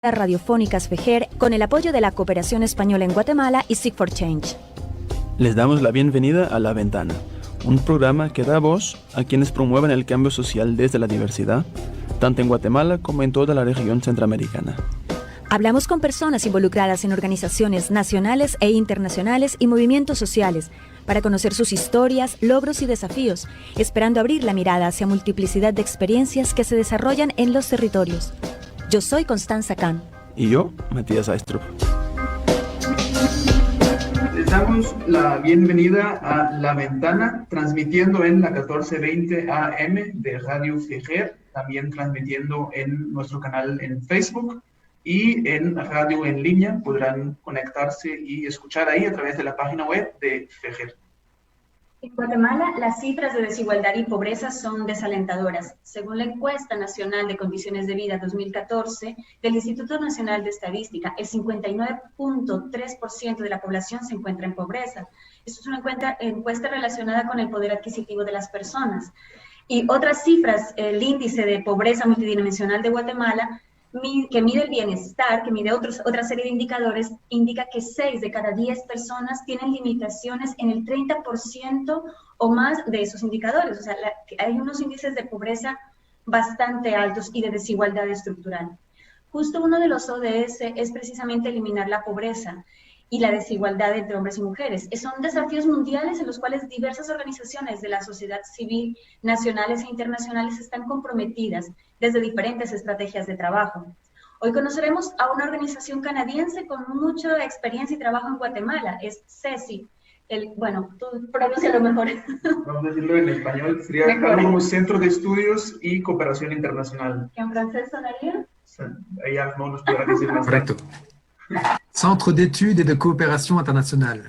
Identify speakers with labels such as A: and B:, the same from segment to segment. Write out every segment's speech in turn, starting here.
A: Radiofónicas FEJER con el apoyo de la Cooperación Española en Guatemala y Seek for Change.
B: Les damos la bienvenida a La Ventana, un programa que da voz a quienes promueven el cambio social desde la diversidad, tanto en Guatemala como en toda la región centroamericana.
A: Hablamos con personas involucradas en organizaciones nacionales e internacionales y movimientos sociales para conocer sus historias, logros y desafíos, esperando abrir la mirada hacia multiplicidad de experiencias que se desarrollan en los territorios. Yo soy Constanza Can.
B: Y yo, Matías Aistrup.
C: Les damos la bienvenida a La Ventana, transmitiendo en la 1420 AM de Radio FEJER, también transmitiendo en nuestro canal en Facebook y en radio en línea. Podrán conectarse y escuchar ahí a través de la página web de FEJER.
D: En Guatemala, las cifras de desigualdad y pobreza son desalentadoras. Según la Encuesta Nacional de Condiciones de Vida 2014 del Instituto Nacional de Estadística, el 59.3% de la población se encuentra en pobreza. Esto es una encuesta relacionada con el poder adquisitivo de las personas. Y otras cifras, el índice de pobreza multidimensional de Guatemala, que mide el bienestar, que mide otra serie de indicadores, indica que 6 de cada 10 personas tienen limitaciones en el 30% o más de esos indicadores. O sea, hay unos índices de pobreza bastante altos y de desigualdad estructural. Justo uno de los ODS es precisamente eliminar la pobreza y la desigualdad entre hombres y mujeres. Son desafíos mundiales en los cuales diversas organizaciones de la sociedad civil, nacionales e internacionales, están comprometidas desde diferentes estrategias de trabajo. Hoy conoceremos a una organización canadiense con mucha experiencia y trabajo en Guatemala, es CECI. Bueno, tú pronúncialo mejor.
C: Vamos a decirlo en español, sería como Centro de Estudios y Cooperación Internacional.
D: ¿En francés sonaría?
C: Ahí Arnaud nos podrá decir más.
E: Correcto. Centre d'études et de coopération internationale.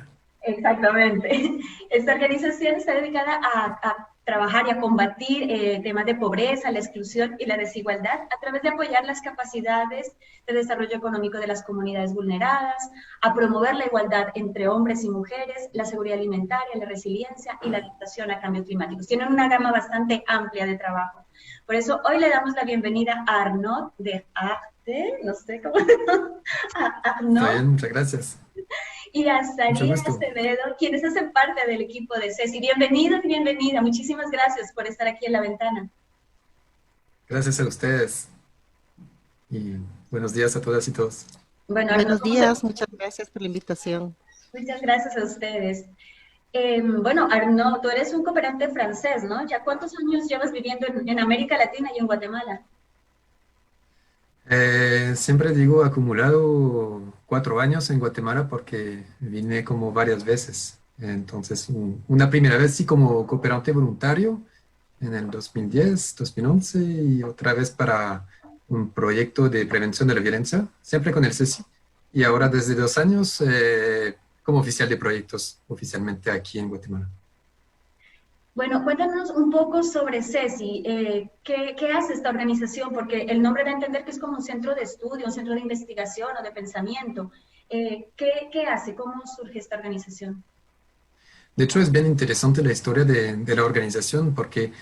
D: Exactamente. Esta organización está dedicada a trabajar y a combatir temas de pobreza, la exclusión y la desigualdad a través de apoyar las capacidades de desarrollo económico de las comunidades vulneradas, a promover la igualdad entre hombres y mujeres, la seguridad alimentaria, la resiliencia y la adaptación a cambios climáticos. Tienen una gama bastante amplia de trabajo. Por eso hoy le damos la bienvenida a Arnaud de Arte, no sé cómo. Arnaud.
E: Está bien, muchas gracias.
D: Y a Sarina Acevedo, quienes hacen parte del equipo de CECI. Bienvenidos y bienvenida. Muchísimas gracias por estar aquí en La Ventana.
E: Gracias a ustedes. Y buenos días a todas y todos.
D: Bueno,
F: buenos días, muchas gracias por la invitación.
D: Muchas gracias a ustedes. Bueno, Arnaud, tú eres un cooperante francés, ¿no? ¿Ya cuántos años llevas viviendo en América Latina y en Guatemala?
E: Siempre digo acumulado 4 años en Guatemala porque vine como varias veces. Entonces, una primera vez sí como cooperante voluntario en el 2010, 2011 y otra vez para un proyecto de prevención de la violencia, siempre con el CECI. Y ahora desde 2 años como oficial de proyectos oficialmente aquí en Guatemala.
D: Bueno, cuéntanos un poco sobre CECI. ¿Qué hace esta organización? Porque el nombre da a entender que es como un centro de estudio, un centro de investigación o de pensamiento. ¿Qué hace? ¿Cómo surge esta organización?
E: De hecho, es bien interesante la historia de la organización porque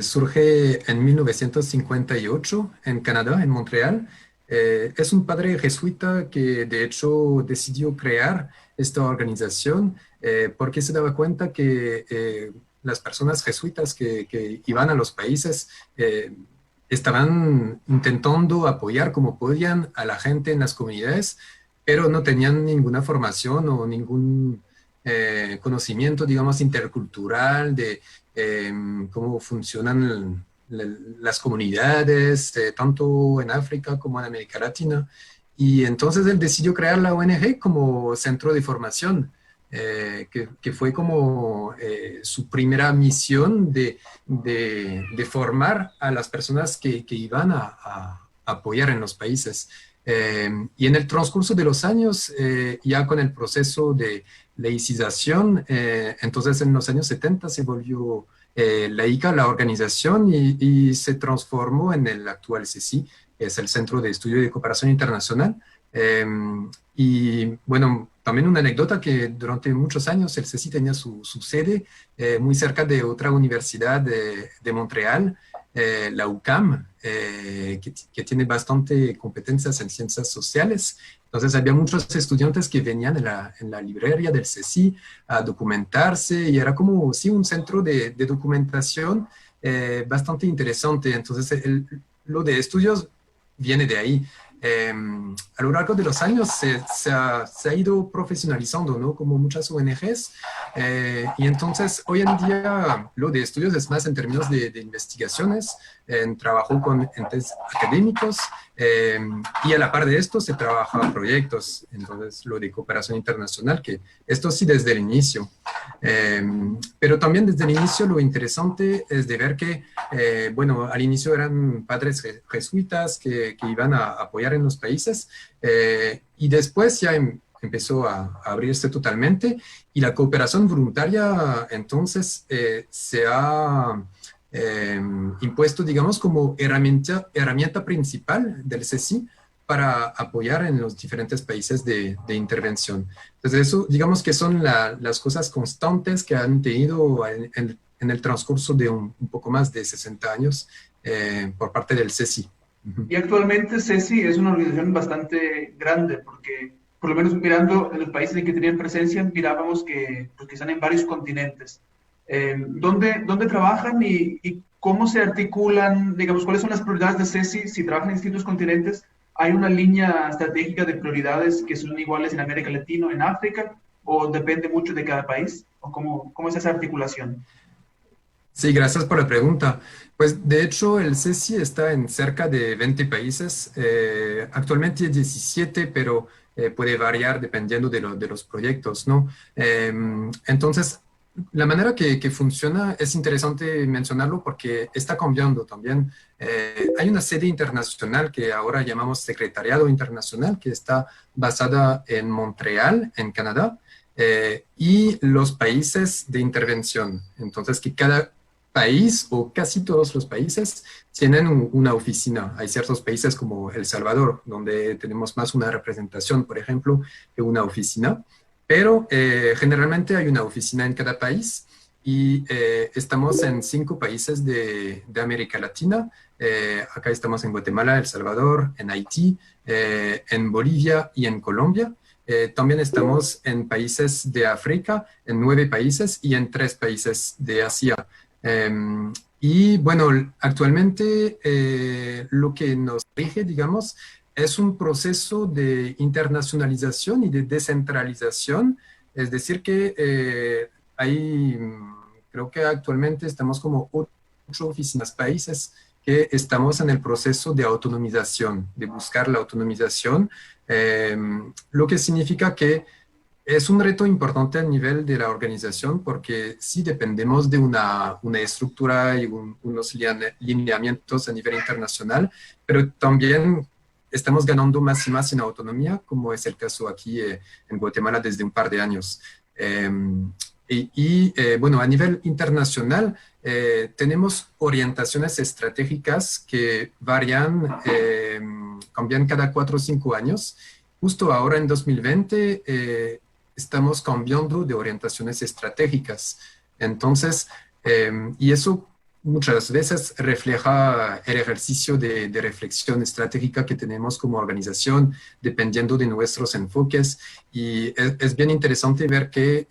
E: surge en 1958 en Canadá, en Montreal. Es un padre jesuita que de hecho decidió crear esta organización porque se daba cuenta que las personas jesuitas que iban a los países estaban intentando apoyar como podían a la gente en las comunidades, pero no tenían ninguna formación o ningún conocimiento, digamos, intercultural de cómo funcionan las comunidades, tanto en África como en América Latina. Y entonces él decidió crear la ONG como centro de formación. Que fue como su primera misión de formar a las personas que iban a apoyar en los países. Y en el transcurso de los años, ya con el proceso de laicización, entonces en los años 70 se volvió laica la organización y se transformó en el actual CECI, que es el Centro de Estudio de Cooperación Internacional. Y bueno, también una anécdota que durante muchos años el CECI tenía su sede muy cerca de otra universidad de Montreal la UCAM, que tiene bastante competencias en ciencias sociales. Entonces había muchos estudiantes que venían en la librería del CECI a documentarse y era como, sí, un centro de documentación bastante interesante. Entonces lo de estudios viene de ahí. A lo largo de los años se ha ido profesionalizando, ¿no? Como muchas ONGs. Y entonces hoy en día lo de estudios es más en términos de investigaciones, en trabajo con entes académicos, y a la par de esto se trabaja proyectos. Entonces lo de cooperación internacional, que esto sí desde el inicio. Pero también desde el inicio lo interesante es de ver que, bueno, al inicio eran padres jesuitas que iban a apoyar en los países, y después ya empezó a abrirse totalmente, y la cooperación voluntaria entonces se ha impuesto, digamos, como herramienta principal del CECI para apoyar en los diferentes países de intervención. Entonces eso, digamos que son las cosas constantes que han tenido en el transcurso de un poco más de 60 años por parte del CECI.
C: Y actualmente CECI es una organización bastante grande, porque por lo menos mirando en los países en que tenían presencia, mirábamos que, pues, que están en varios continentes. ¿Dónde trabajan y cómo se articulan, digamos, cuáles son las prioridades de CECI si trabajan en distintos continentes? ¿Hay una línea estratégica de prioridades que son iguales en América Latina o en África? ¿O depende mucho de cada país? ¿O cómo es esa articulación?
E: Sí, gracias por la pregunta. Pues de hecho el CECI está en cerca de 20 países, actualmente 17, pero puede variar dependiendo de los proyectos, ¿no? Entonces, la manera que funciona es interesante mencionarlo porque está cambiando también. Hay una sede internacional que ahora llamamos Secretariado Internacional, que está basada en Montreal, en Canadá, y los países de intervención. Entonces, que cada país o casi todos los países tienen una oficina. Hay ciertos países como El Salvador, donde tenemos más una representación, por ejemplo, que una oficina, pero generalmente hay una oficina en cada país y estamos en 5 países de América Latina. Acá estamos en Guatemala, El Salvador, en Haití, en Bolivia y en Colombia. También estamos en países de África, en 9 países y en 3 países de Asia. Y bueno, actualmente lo que nos rige, digamos, es un proceso de internacionalización y de descentralización. Es decir, que creo que actualmente estamos como 8 oficinas países que estamos en el proceso de autonomización, de buscar la autonomización, lo que significa que es un reto importante a nivel de la organización porque sí dependemos de una estructura y unos lineamientos a nivel internacional, pero también estamos ganando más y más en autonomía, como es el caso aquí en Guatemala desde un par de años. Bueno, a nivel internacional tenemos orientaciones estratégicas que varían, cambian cada 4 o 5 años. Justo ahora en 2020 estamos cambiando de orientaciones estratégicas. Entonces, y eso muchas veces refleja el ejercicio de reflexión estratégica que tenemos como organización, dependiendo de nuestros enfoques. Y es bien interesante ver que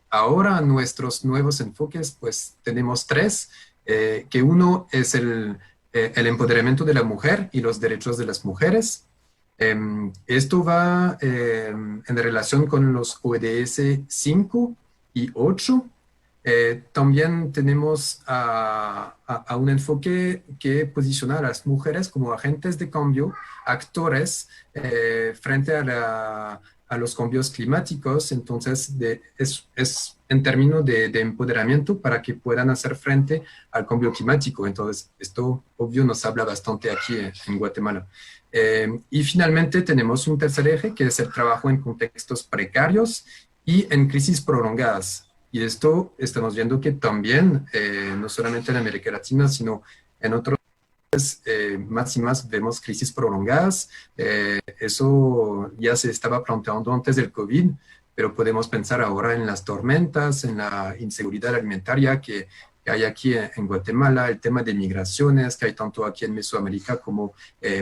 E: ahora nuestros nuevos enfoques, pues tenemos 3, que uno es el empoderamiento de la mujer y los derechos de las mujeres. Esto va en relación con los ODS 5 y 8. También tenemos a un enfoque que posiciona a las mujeres como agentes de cambio, actores frente a los cambios climáticos. Entonces, es en términos de empoderamiento para que puedan hacer frente al cambio climático. Entonces, esto, obvio, nos habla bastante aquí en Guatemala. Y finalmente tenemos un tercer eje, que es el trabajo en contextos precarios y en crisis prolongadas. Y esto estamos viendo que también, no solamente en América Latina, sino en otros países, más y más vemos crisis prolongadas. Eso ya se estaba planteando antes del COVID, pero podemos pensar ahora en las tormentas, en la inseguridad alimentaria que que hay aquí en Guatemala, el tema de migraciones que hay tanto aquí en Mesoamérica como,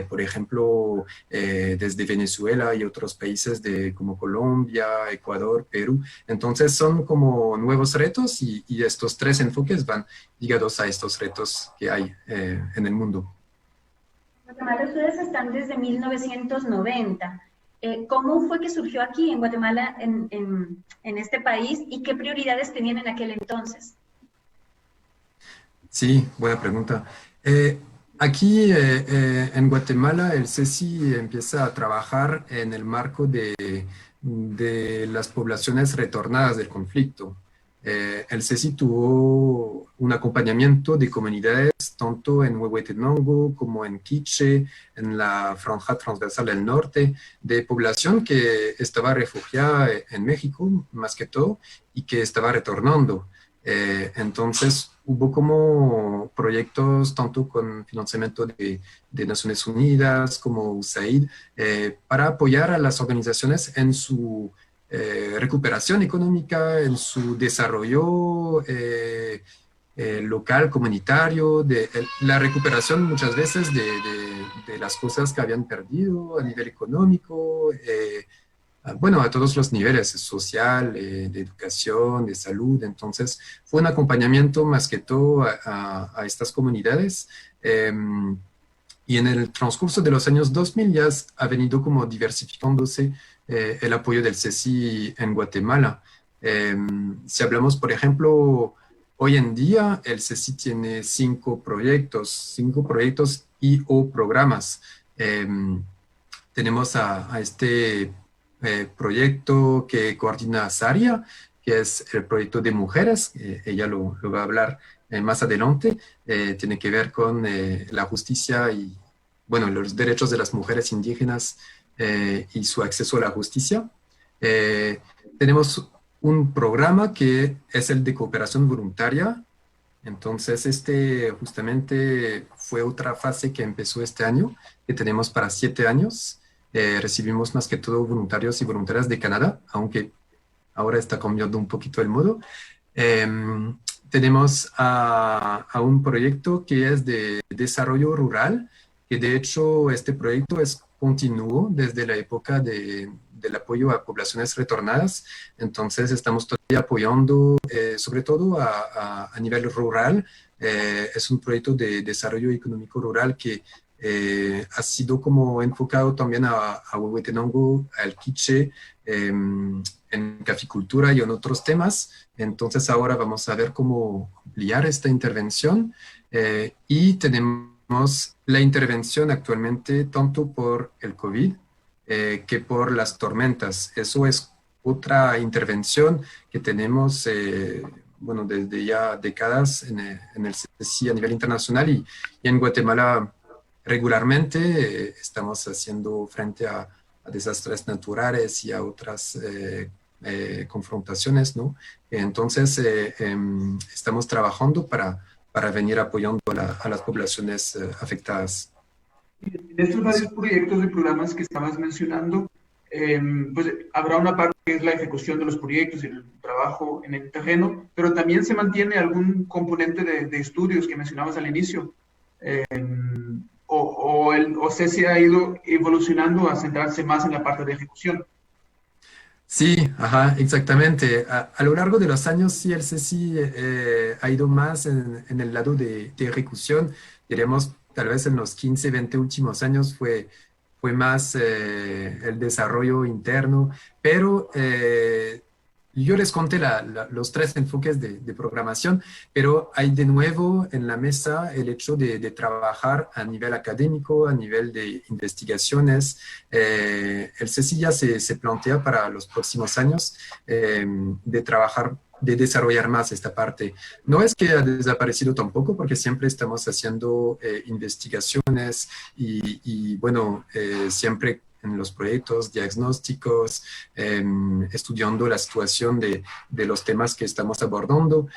E: por ejemplo, desde Venezuela y otros países como Colombia, Ecuador, Perú. Entonces son como nuevos retos y estos tres enfoques van ligados a estos retos que hay en el mundo.
D: Guatemala, ustedes están desde 1990. ¿Cómo fue que surgió aquí en Guatemala, en este país, y qué prioridades tenían en aquel entonces?
E: Sí, buena pregunta. Aquí en Guatemala el CECI empieza a trabajar en el marco de las poblaciones retornadas del conflicto. El CECI tuvo un acompañamiento de comunidades tanto en Huehuetenango como en Quiché, en la franja transversal del norte, de población que estaba refugiada en México, más que todo, y que estaba retornando. Entonces hubo como proyectos tanto con financiamiento de Naciones Unidas como USAID para apoyar a las organizaciones en su recuperación económica, en su desarrollo local, comunitario, la recuperación muchas veces de las cosas que habían perdido a nivel económico, bueno, a todos los niveles, social, de educación, de salud. Entonces, fue un acompañamiento más que todo a estas comunidades. Y en el transcurso de los años 2000 ya ha venido como diversificándose el apoyo del CECI en Guatemala. Si hablamos, por ejemplo, hoy en día el CECI tiene 5 proyectos y o programas. Tenemos a este proyecto que coordina Saria, que es el proyecto de mujeres, ella lo va a hablar más adelante, tiene que ver con la justicia y, bueno, los derechos de las mujeres indígenas y su acceso a la justicia. Tenemos un programa que es el de cooperación voluntaria. Entonces, justamente fue otra fase que empezó este año, que tenemos para 7 años. Recibimos más que todo voluntarios y voluntarias de Canadá, aunque ahora está cambiando un poquito el modo. Tenemos a un proyecto que es de desarrollo rural, que de hecho este proyecto es continuo desde la época del apoyo a poblaciones retornadas. Entonces estamos todavía apoyando, sobre todo a nivel rural. Es un proyecto de desarrollo económico rural que ha sido como enfocado también a Huehuetenango, al Quiché, en caficultura y en otros temas. Entonces ahora vamos a ver cómo ampliar esta intervención y tenemos la intervención actualmente tanto por el COVID que por las tormentas. Eso es otra intervención que tenemos bueno, desde ya décadas en el CECI a nivel internacional y en Guatemala regularmente estamos haciendo frente a desastres naturales y a otras confrontaciones, ¿no? Entonces, estamos trabajando para venir apoyando a las poblaciones afectadas.
C: En estos varios proyectos y programas que estabas mencionando, pues habrá una parte que es la ejecución de los proyectos y el trabajo en el terreno, pero también se mantiene algún componente de estudios que mencionabas al inicio. O CECI ha ido evolucionando a centrarse más en la parte de ejecución.
E: Sí, ajá, exactamente. A lo largo de los años, sí, el CECI ha ido más en el lado de ejecución. Diríamos, tal vez en los 15, 20 últimos años fue más el desarrollo interno, pero yo les conté los 3 enfoques de programación, pero hay de nuevo en la mesa el hecho de trabajar a nivel académico, a nivel de investigaciones. El CECI ya se plantea para los próximos años de trabajar, de desarrollar más esta parte. No es que ha desaparecido tampoco, porque siempre estamos haciendo investigaciones y bueno, siempre en los proyectos diagnósticos, estudiando la situación de los temas que estamos abordando.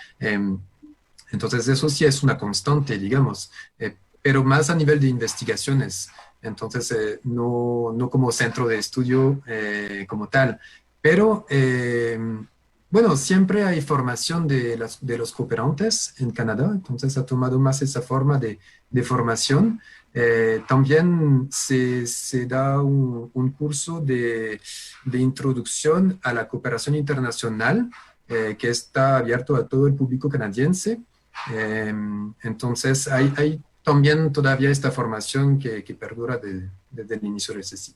E: Entonces, eso sí es una constante, digamos, pero más a nivel de investigaciones. Entonces, no como centro de estudio como tal. Pero Bueno, siempre hay formación de los cooperantes en Canadá, entonces ha tomado más esa forma de formación. También se da un curso de introducción a la cooperación internacional que está abierto a todo el público canadiense. Entonces hay también todavía esta formación que perdura desde el inicio del CECI.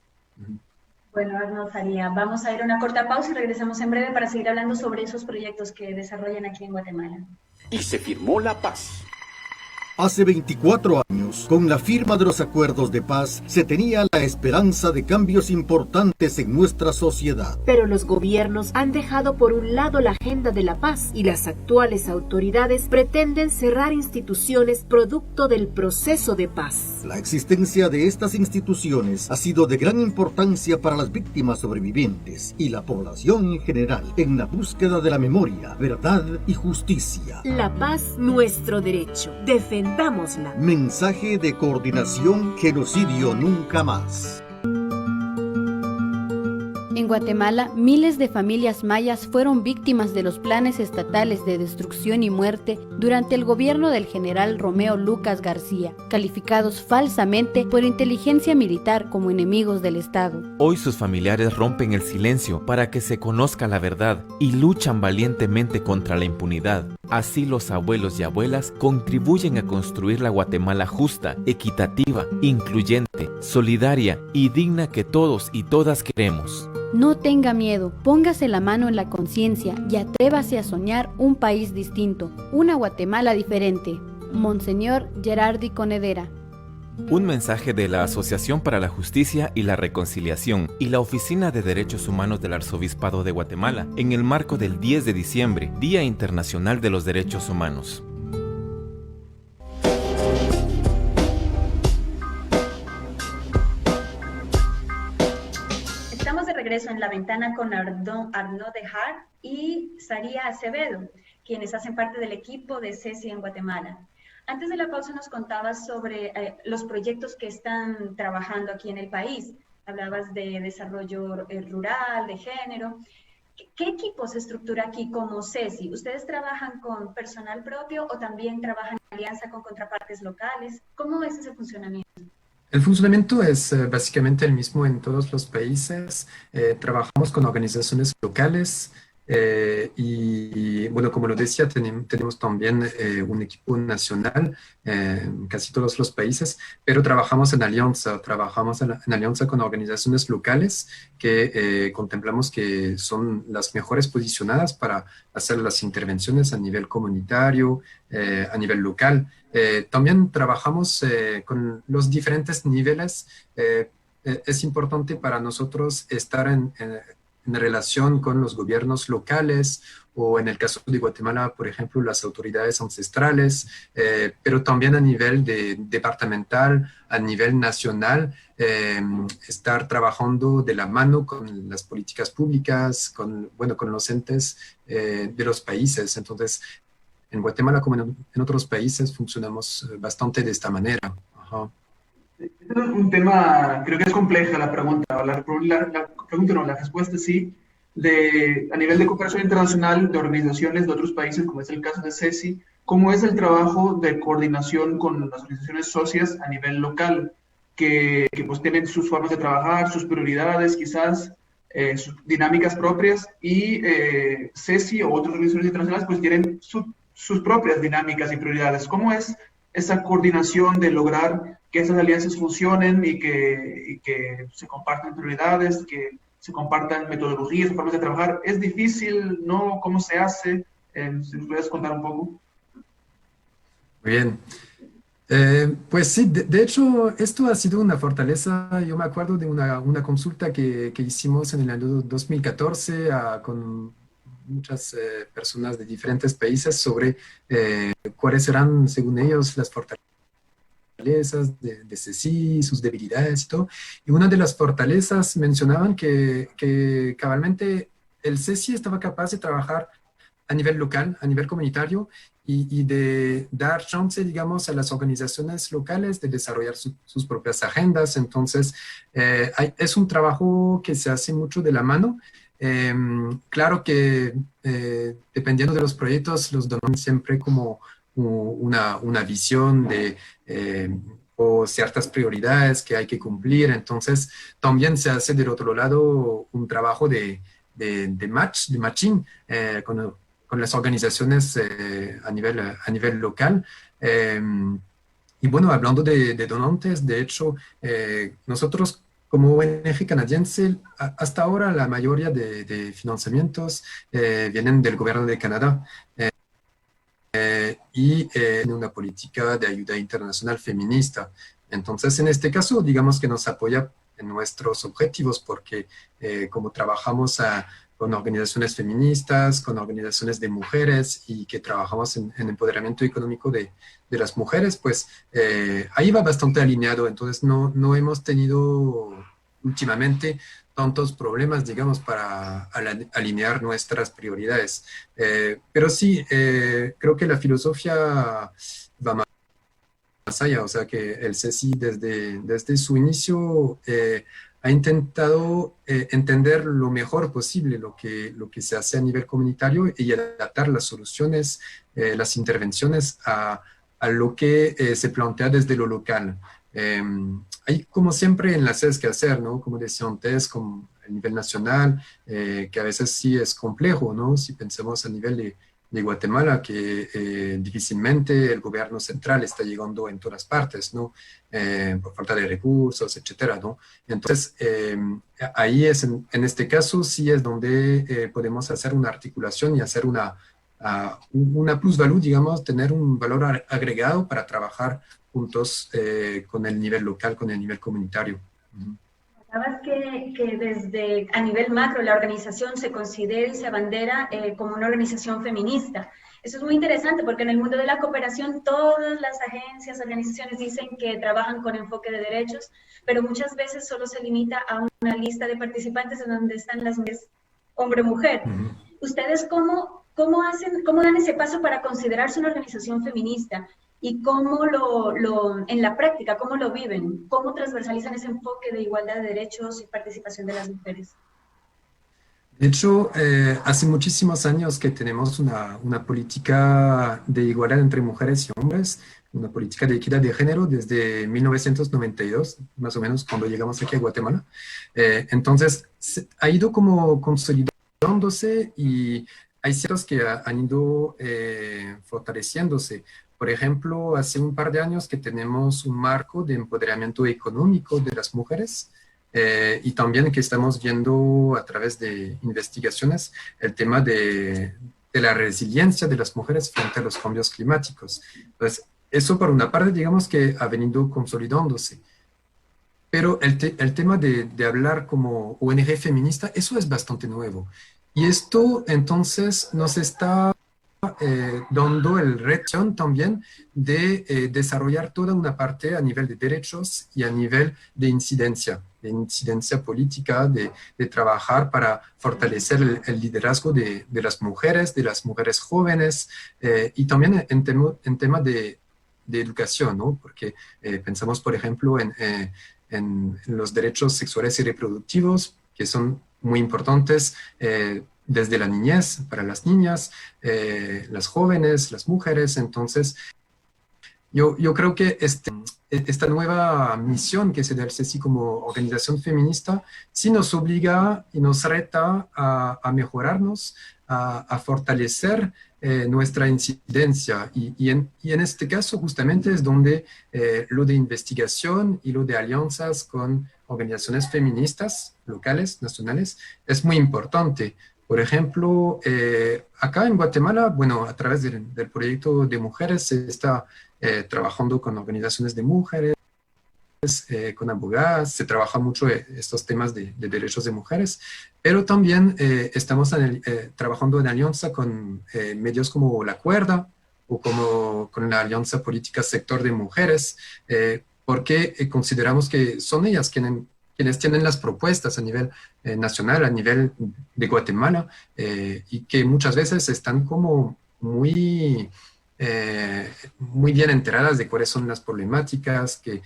D: Bueno, Arnaud Faría, vamos a ir a una corta pausa y regresamos en breve para seguir hablando sobre esos proyectos que desarrollan aquí en Guatemala.
G: Y se firmó la paz.
H: Hace 24 años, con la firma de los acuerdos de paz, se tenía la esperanza de cambios importantes en nuestra sociedad.
I: Pero los gobiernos han dejado por un lado la agenda de la paz y las actuales autoridades pretenden cerrar instituciones producto del proceso de paz.
H: La existencia de estas instituciones ha sido de gran importancia para las víctimas sobrevivientes y la población en general en la búsqueda de la memoria, verdad y justicia.
I: La paz, nuestro derecho. Defendámosla.
H: Mensaje de coordinación Genocidio Nunca Más.
J: En Guatemala, miles de familias mayas fueron víctimas de los planes estatales de destrucción y muerte durante el gobierno del general Romeo Lucas García, calificados falsamente por inteligencia militar como enemigos del Estado.
K: Hoy sus familiares rompen el silencio para que se conozca la verdad y luchan valientemente contra la impunidad. Así los abuelos y abuelas contribuyen a construir la Guatemala justa, equitativa, incluyente, solidaria y digna que todos y todas queremos.
J: No tenga miedo, póngase la mano en la conciencia y atrévase a soñar un país distinto, una Guatemala diferente. Monseñor Gerardi Conedera.
K: Un mensaje de la Asociación para la Justicia y la Reconciliación y la Oficina de Derechos Humanos del Arzobispado de Guatemala en el marco del 10 de diciembre, Día Internacional de los Derechos Humanos.
D: Estamos de regreso en La Ventana con Arnaud Dejar y Saria Acevedo, quienes hacen parte del equipo de CECI en Guatemala. Antes de la pausa nos contabas sobre los proyectos que están trabajando aquí en el país. Hablabas de desarrollo rural, de género. ¿Qué equipo se estructura aquí como CECI? ¿Ustedes trabajan con personal propio o también trabajan en alianza con contrapartes locales? ¿Cómo es ese funcionamiento?
E: El funcionamiento es básicamente el mismo en todos los países. Trabajamos con organizaciones locales. Y bueno, como lo decía, tenemos también un equipo nacional en casi todos los países, pero trabajamos en alianza con organizaciones locales que contemplamos que son las mejores posicionadas para hacer las intervenciones a nivel comunitario, a nivel local. También trabajamos con los diferentes niveles. Es importante para nosotros estar en relación con los gobiernos locales o en el caso de Guatemala, por ejemplo, las autoridades ancestrales, pero también a nivel departamental, a nivel nacional, estar trabajando de la mano con las políticas públicas, con los entes de los países. Entonces, en Guatemala como en otros países funcionamos bastante de esta manera. Ajá.
C: Es un tema, creo que es compleja la pregunta, la respuesta sí, a nivel de cooperación internacional de organizaciones de otros países, como es el caso de CECI, ¿cómo es el trabajo de coordinación con las organizaciones socias a nivel local, que pues tienen sus formas de trabajar, sus prioridades quizás, sus dinámicas propias, y CECI o otras organizaciones internacionales pues tienen sus propias dinámicas y prioridades? ¿Cómo es esa coordinación de lograr que esas alianzas funcionen y que se compartan prioridades, que se compartan metodologías, formas de trabajar? ¿Es difícil? ¿No? ¿Cómo se hace? Si nos puedes contar un poco.
E: Muy bien. Pues sí, de hecho, esto ha sido una fortaleza. Yo me acuerdo de una consulta que hicimos en el año 2014 con muchas personas de diferentes países sobre cuáles eran, según ellos, las fortalezas de CECI, sus debilidades y todo. Y una de las fortalezas mencionaban que cabalmente el CECI estaba capaz de trabajar a nivel local, a nivel comunitario, y de dar chance, digamos, a las organizaciones locales de desarrollar sus propias agendas. Entonces, es un trabajo que se hace mucho de la mano. Claro que dependiendo de los proyectos, los donan siempre como una visión de o ciertas prioridades que hay que cumplir. Entonces, también se hace del otro lado un trabajo de matching con las organizaciones a nivel local. Y bueno, hablando de donantes, de hecho, nosotros como ONG canadiense, hasta ahora la mayoría de financiamientos vienen del gobierno de Canadá y una política de ayuda internacional feminista. Entonces, en este caso, digamos que nos apoya en nuestros objetivos porque como trabajamos con organizaciones feministas, con organizaciones de mujeres y que trabajamos en empoderamiento económico de las mujeres, pues ahí va bastante alineado. Entonces no hemos tenido últimamente tantos problemas, digamos, para alinear nuestras prioridades. Pero sí, creo que la filosofía va más allá, o sea que el CECI desde su inicio ha intentado entender lo mejor posible lo que se hace a nivel comunitario y adaptar las soluciones, las intervenciones a lo que se plantea desde lo local. Hay como siempre enlaces que hacer, ¿no? Como decía antes, con el nivel nacional, que a veces sí es complejo, ¿no? Si pensamos a nivel de Guatemala, que difícilmente el gobierno central está llegando en todas partes, ¿no? Por falta de recursos, etcétera, ¿no? Entonces, ahí es, en este caso, sí es donde podemos hacer una articulación y hacer una plusvalía, digamos, tener un valor agregado para trabajar juntos con el nivel local, con el nivel comunitario.
D: Sabes que desde a nivel macro la organización se considera y se abandera como una organización feminista. Eso es muy interesante porque en el mundo de la cooperación todas las agencias, organizaciones dicen que trabajan con enfoque de derechos, pero muchas veces solo se limita a una lista de participantes en donde están las mujeres, hombre-mujer. ¿Ustedes cómo dan ese paso para considerarse una organización feminista? ¿Y cómo en la práctica, cómo lo viven? ¿Cómo transversalizan ese enfoque de igualdad de derechos y participación de las mujeres?
E: De hecho, hace muchísimos años que tenemos una política de igualdad entre mujeres y hombres, una política de equidad de género desde 1992, más o menos cuando llegamos aquí a Guatemala. Entonces, ha ido como consolidándose y hay ciertos que han ido fortaleciéndose. Por ejemplo, hace un par de años que tenemos un marco de empoderamiento económico de las mujeres y también que estamos viendo a través de investigaciones el tema de la resiliencia de las mujeres frente a los cambios climáticos. Entonces, eso por una parte, digamos que ha venido consolidándose. Pero el tema de hablar como ONG feminista, eso es bastante nuevo. Y esto entonces nos está dando el reto también de desarrollar toda una parte a nivel de derechos y a nivel de incidencia política, de trabajar para fortalecer el liderazgo de las mujeres jóvenes y también en tema de educación, ¿no? Porque pensamos, por ejemplo, en los derechos sexuales y reproductivos, que son muy importantes desde la niñez, para las niñas, las jóvenes, las mujeres. Entonces, yo creo que esta nueva misión que se da al CECI como organización feminista sí nos obliga y nos reta a mejorarnos, a fortalecer nuestra incidencia. Y en este caso justamente es donde lo de investigación y lo de alianzas con organizaciones feministas locales, nacionales, es muy importante. Por ejemplo, acá en Guatemala, bueno, a través del proyecto de mujeres se está trabajando con organizaciones de mujeres, con abogadas, se trabaja mucho estos temas de derechos de mujeres, pero también estamos trabajando en alianza con medios como La Cuerda o como con la Alianza Política Sector de Mujeres, porque consideramos que son ellas quienes tienen las propuestas a nivel nacional, a nivel de Guatemala, y que muchas veces están como muy bien enteradas de cuáles son las problemáticas, que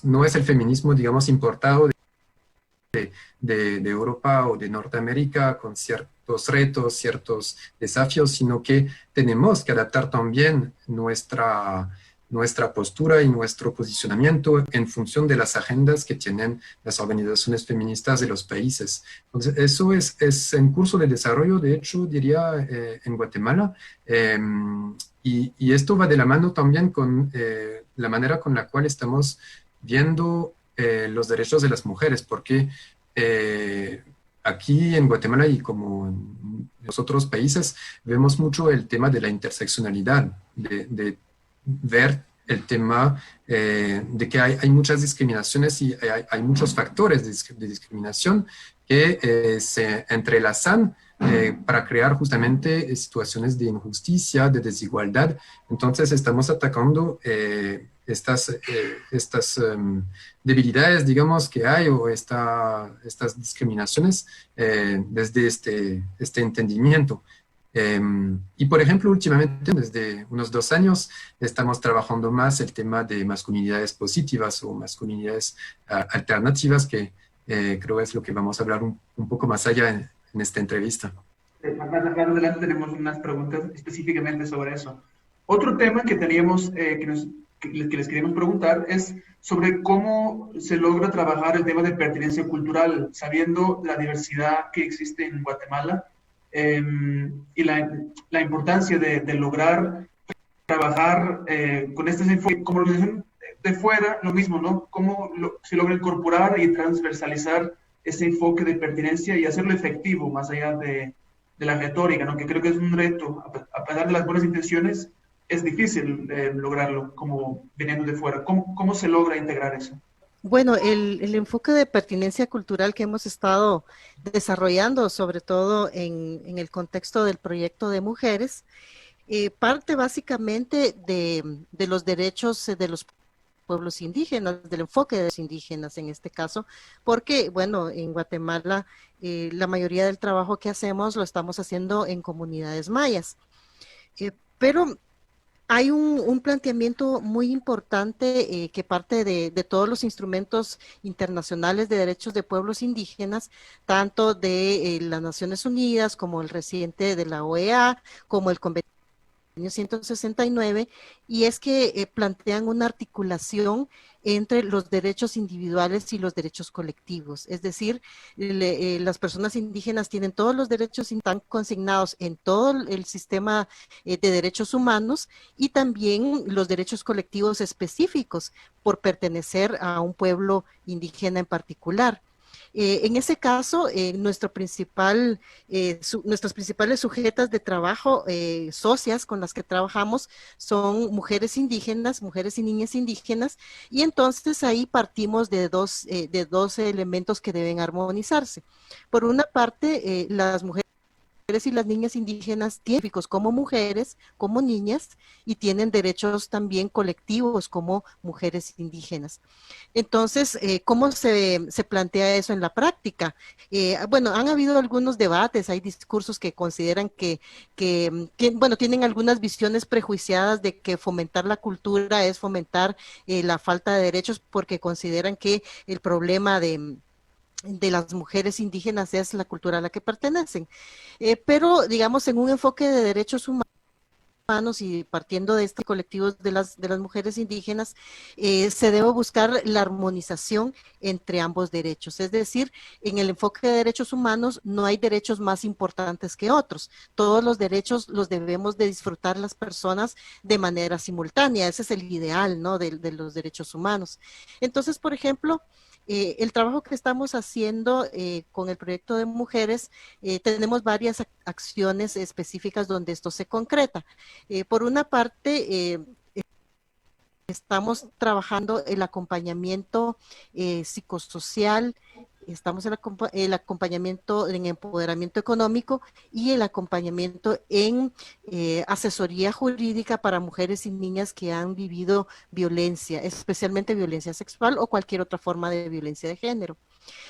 E: no es el feminismo, digamos, importado de Europa o de Norteamérica con ciertos retos, ciertos desafíos, sino que tenemos que adaptar también nuestra postura y nuestro posicionamiento en función de las agendas que tienen las organizaciones feministas de los países. Entonces, eso es en curso de desarrollo, de hecho, diría, en Guatemala. Y esto va de la mano también con la manera con la cual estamos viendo los derechos de las mujeres, porque aquí en Guatemala y como en los otros países vemos mucho el tema de la interseccionalidad, de ver el tema de que hay muchas discriminaciones y hay muchos factores de discriminación que se entrelazan para crear justamente situaciones de injusticia, de desigualdad. Entonces estamos atacando estas debilidades, digamos, que hay o estas discriminaciones desde este entendimiento. Y por ejemplo, últimamente, desde unos 2 años, estamos trabajando más el tema de masculinidades positivas o masculinidades alternativas, que creo es lo que vamos a hablar un poco más allá en esta entrevista.
C: Más adelante tenemos unas preguntas específicamente sobre eso. Otro tema que teníamos, que les queríamos preguntar es sobre cómo se logra trabajar el tema de pertenencia cultural, sabiendo la diversidad que existe en Guatemala, y la importancia de lograr trabajar con este enfoque como organización de fuera, lo mismo, ¿no? Cómo se logra incorporar y transversalizar ese enfoque de pertenencia y hacerlo efectivo más allá de la retórica, ¿no? Que creo que es un reto. A pesar de las buenas intenciones, es difícil lograrlo como viniendo de fuera. ¿Cómo se logra integrar eso?
F: Bueno, el enfoque de pertinencia cultural que hemos estado desarrollando, sobre todo en el contexto del proyecto de mujeres, parte básicamente de los derechos de los pueblos indígenas, del enfoque de los indígenas en este caso, porque, bueno, en Guatemala la mayoría del trabajo que hacemos lo estamos haciendo en comunidades mayas. Pero hay un planteamiento muy importante que parte de todos los instrumentos internacionales de derechos de pueblos indígenas, tanto de las Naciones Unidas como el reciente de la OEA, como el Convenio 169, y es que plantean una articulación entre los derechos individuales y los derechos colectivos. Es decir, las personas indígenas tienen todos los derechos y están consignados en todo el sistema de derechos humanos, y también los derechos colectivos específicos por pertenecer a un pueblo indígena en particular. En ese caso, nuestras principales sujetas de trabajo, socias con las que trabajamos, son mujeres indígenas, mujeres y niñas indígenas, y entonces ahí partimos de dos elementos que deben armonizarse. Por una parte, las mujeres y las niñas indígenas tienen como mujeres, como niñas, y tienen derechos también colectivos como mujeres indígenas. Entonces, ¿cómo se plantea eso en la práctica? Bueno, han habido algunos debates, hay discursos que consideran que tienen algunas visiones prejuiciadas de que fomentar la cultura es fomentar la falta de derechos, porque consideran que el problema de las mujeres indígenas es la cultura a la que pertenecen. Pero, digamos, en un enfoque de derechos humanos y partiendo de estos colectivos de las mujeres indígenas, se debe buscar la armonización entre ambos derechos. Es decir, en el enfoque de derechos humanos no hay derechos más importantes que otros. Todos los derechos los debemos de disfrutar las personas de manera simultánea. Ese es el ideal, ¿no?, de los derechos humanos. Entonces, por ejemplo, el trabajo que estamos haciendo con el proyecto de mujeres, tenemos varias acciones específicas donde esto se concreta. Por una parte, estamos trabajando el acompañamiento psicosocial, estamos en el acompañamiento en empoderamiento económico y el acompañamiento en asesoría jurídica para mujeres y niñas que han vivido violencia, especialmente violencia sexual o cualquier otra forma de violencia de género.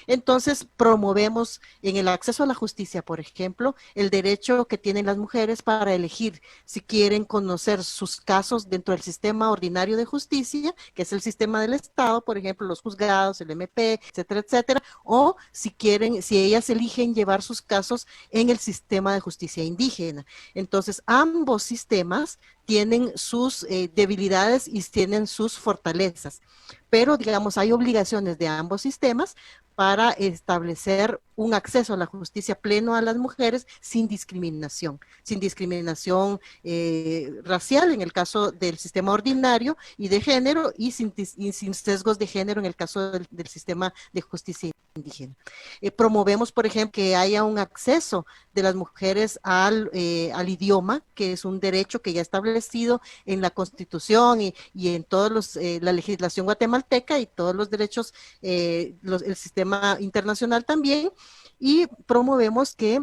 F: Entonces, promovemos en el acceso a la justicia, por ejemplo, el derecho que tienen las mujeres para elegir si quieren conocer sus casos dentro del sistema ordinario de justicia, que es el sistema del Estado, por ejemplo, los juzgados, el MP, etcétera, etcétera, o si ellas eligen llevar sus casos en el sistema de justicia indígena. Entonces, ambos sistemas tienen sus debilidades y tienen sus fortalezas, pero digamos hay obligaciones de ambos sistemas para establecer un acceso a la justicia pleno a las mujeres sin discriminación racial en el caso del sistema ordinario y de género y sin sesgos de género en el caso del sistema de justicia indígena. Promovemos, por ejemplo, que haya un acceso de las mujeres al idioma, que es un derecho que ya está establecido en la Constitución y en todos la legislación guatemalteca y todos los derechos, el sistema internacional también, y promovemos que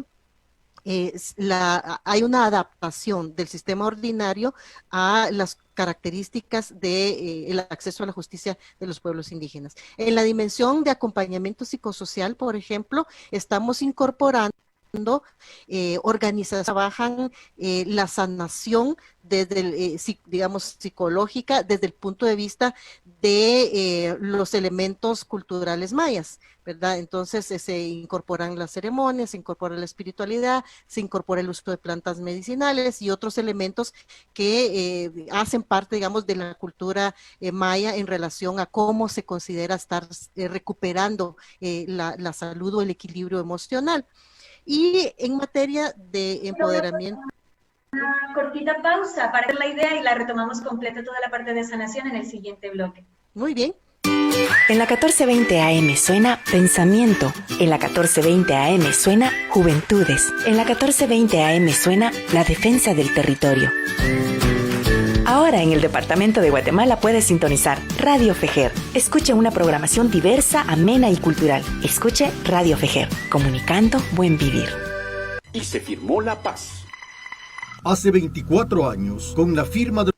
F: hay una adaptación del sistema ordinario a las características del acceso a la justicia de los pueblos indígenas. En la dimensión de acompañamiento psicosocial, por ejemplo, estamos incorporando organizaciones que trabajan la sanación desde digamos psicológica desde el punto de vista de los elementos culturales mayas, ¿verdad? Entonces se incorporan las ceremonias, se incorpora la espiritualidad, se incorpora el uso de plantas medicinales y otros elementos que hacen parte, digamos, de la cultura maya en relación a cómo se considera estar recuperando la salud o el equilibrio emocional. Y en materia de empoderamiento.
D: Una cortita pausa para ver la idea y la retomamos completa toda la parte de sanación en el siguiente bloque.
F: Muy bien.
L: En la 1420 AM suena Pensamiento. En la 1420 AM suena Juventudes. En la 1420 AM suena La Defensa del Territorio. Ahora en el departamento de Guatemala puedes sintonizar Radio Fejer. Escuche una programación diversa, amena y cultural. Escuche Radio Fejer, comunicando buen vivir.
G: Y se firmó la paz.
H: Hace 24 años, con la firma de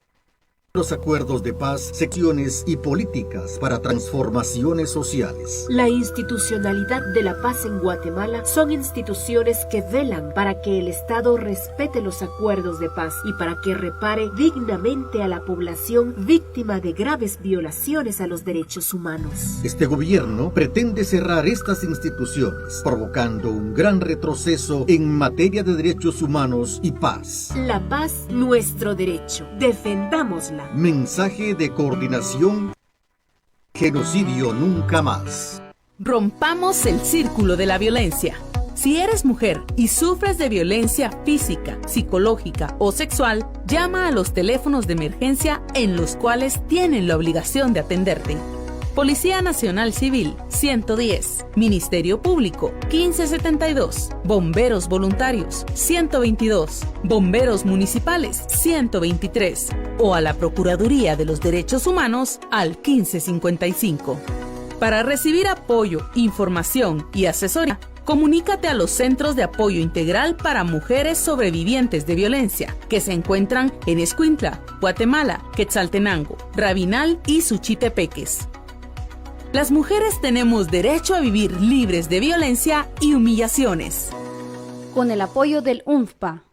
H: los acuerdos de paz, secciones y políticas para transformaciones sociales.
I: La institucionalidad de la paz en Guatemala son instituciones que velan para que el Estado respete los acuerdos de paz y para que repare dignamente a la población víctima de graves violaciones a los derechos humanos.
H: Este gobierno pretende cerrar estas instituciones, provocando un gran retroceso en materia de derechos humanos y paz.
I: La paz, nuestro derecho. Defendámosla.
H: Mensaje de coordinación. Genocidio nunca más.
M: Rompamos el círculo de la violencia. Si eres mujer y sufres de violencia física, psicológica o sexual, llama a los teléfonos de emergencia en los cuales tienen la obligación de atenderte. Policía Nacional Civil 110, Ministerio Público 1572, Bomberos Voluntarios 122, Bomberos Municipales 123 o a la Procuraduría de los Derechos Humanos al 1555. Para recibir apoyo, información y asesoría, comunícate a los Centros de Apoyo Integral para Mujeres Sobrevivientes de Violencia, que se encuentran en Escuintla, Guatemala, Quetzaltenango, Rabinal y Suchitepeques. Las mujeres tenemos derecho a vivir libres de violencia y humillaciones.
J: Con el apoyo del UNFPA.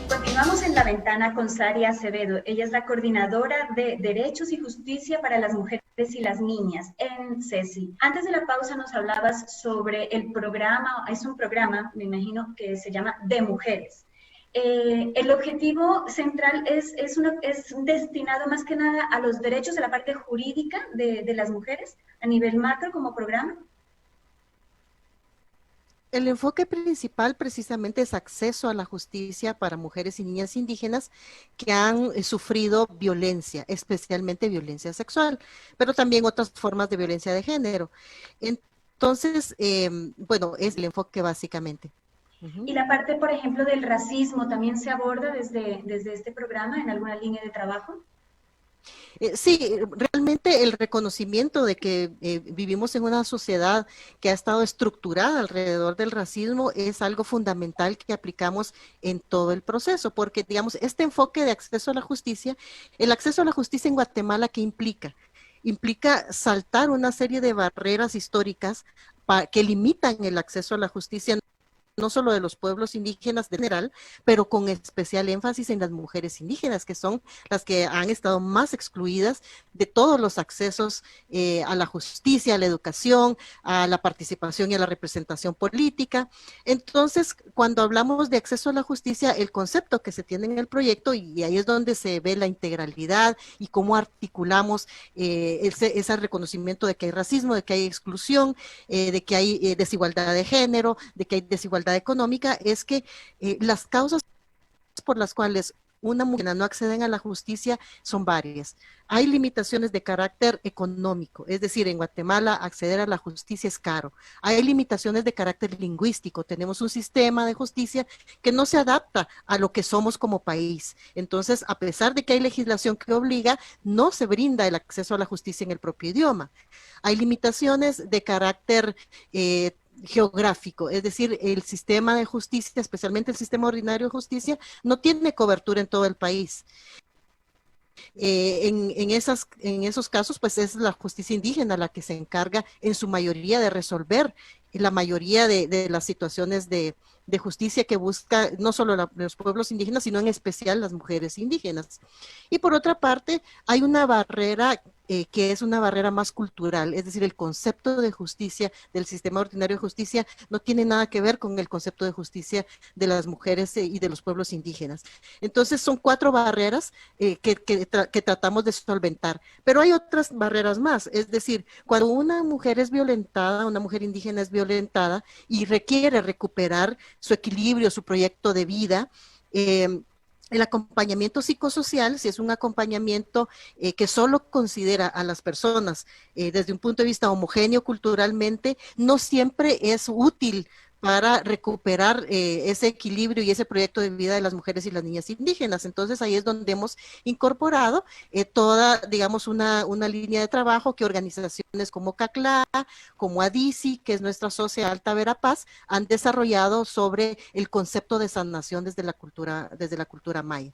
D: Continuamos en La Ventana con Saria Acevedo. Ella es la coordinadora de Derechos y Justicia para las Mujeres y las Niñas en CECI. Antes de la pausa nos hablabas sobre el programa, es un programa, me imagino, que se llama De Mujeres. El objetivo central es destinado más que nada a los derechos de la parte jurídica de las mujeres a nivel macro como programa.
F: El enfoque principal precisamente es acceso a la justicia para mujeres y niñas indígenas que han sufrido violencia, especialmente violencia sexual, pero también otras formas de violencia de género. Entonces, bueno, es el enfoque básicamente.
D: Y la parte, por ejemplo, del racismo, ¿también se aborda desde este programa en alguna línea de trabajo?
F: Sí, realmente Finalmente, el reconocimiento de que vivimos en una sociedad que ha estado estructurada alrededor del racismo es algo fundamental que aplicamos en todo el proceso, porque, digamos, este enfoque de acceso a la justicia, el acceso a la justicia en Guatemala, ¿qué implica? Implica saltar una serie de barreras históricas que limitan el acceso a la justicia, no solo de los pueblos indígenas en general, pero con especial énfasis en las mujeres indígenas, que son las que han estado más excluidas de todos los accesos a la justicia, a la educación, a la participación y a la representación política. Entonces, cuando hablamos de acceso a la justicia, el concepto que se tiene en el proyecto, y ahí es donde se ve la integralidad y cómo articulamos ese reconocimiento de que hay racismo, de que hay exclusión, de que hay desigualdad de género, de que hay desigualdad económica, es que las causas por las cuales una mujer no acceden a la justicia son varias. Hay limitaciones de carácter económico, es decir, en Guatemala acceder a la justicia es caro. Hay limitaciones de carácter lingüístico, tenemos un sistema de justicia que no se adapta a lo que somos como país. Entonces, a pesar de que hay legislación que obliga, no se brinda el acceso a la justicia en el propio idioma. Hay limitaciones de carácter geográfico, es decir, el sistema de justicia, especialmente el sistema ordinario de justicia, no tiene cobertura en todo el país. En esos casos, pues es la justicia indígena la que se encarga en su mayoría de resolver la mayoría de las situaciones de justicia que busca no solo los pueblos indígenas, sino en especial las mujeres indígenas. Y por otra parte, hay una barrera que es una barrera más cultural, es decir, el concepto de justicia del sistema ordinario de justicia no tiene nada que ver con el concepto de justicia de las mujeres y de los pueblos indígenas. Entonces son 4 barreras que tratamos de solventar, pero hay otras barreras más, es decir, cuando una mujer es violentada, una mujer indígena es violentada y requiere recuperar su equilibrio, su proyecto de vida, el acompañamiento psicosocial, si es un acompañamiento que solo considera a las personas desde un punto de vista homogéneo culturalmente, no siempre es útil para recuperar ese equilibrio y ese proyecto de vida de las mujeres y las niñas indígenas. Entonces ahí es donde hemos incorporado toda, digamos, una línea de trabajo que organizaciones como CACLA, como ADICI, que es nuestra socia Alta Verapaz, han desarrollado sobre el concepto de sanación desde la cultura maya.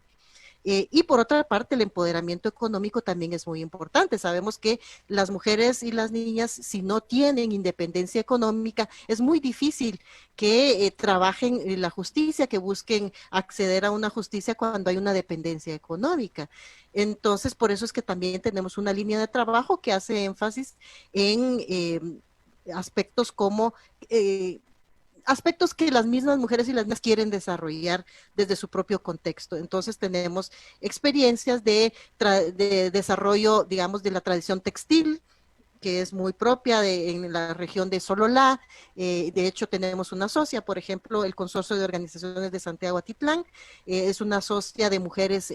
F: Y por otra parte, el empoderamiento económico también es muy importante. Sabemos que las mujeres y las niñas, si no tienen independencia económica, es muy difícil que trabajen en la justicia, que busquen acceder a una justicia cuando hay una dependencia económica. Entonces, por eso es que también tenemos una línea de trabajo que hace énfasis en aspectos como aspectos que las mismas mujeres y las niñas quieren desarrollar desde su propio contexto. Entonces tenemos experiencias de desarrollo, digamos, de la tradición textil, que es muy propia en la región de Sololá. De hecho, tenemos una socia, por ejemplo, el Consorcio de Organizaciones de Santiago Atitlán, es una socia de mujeres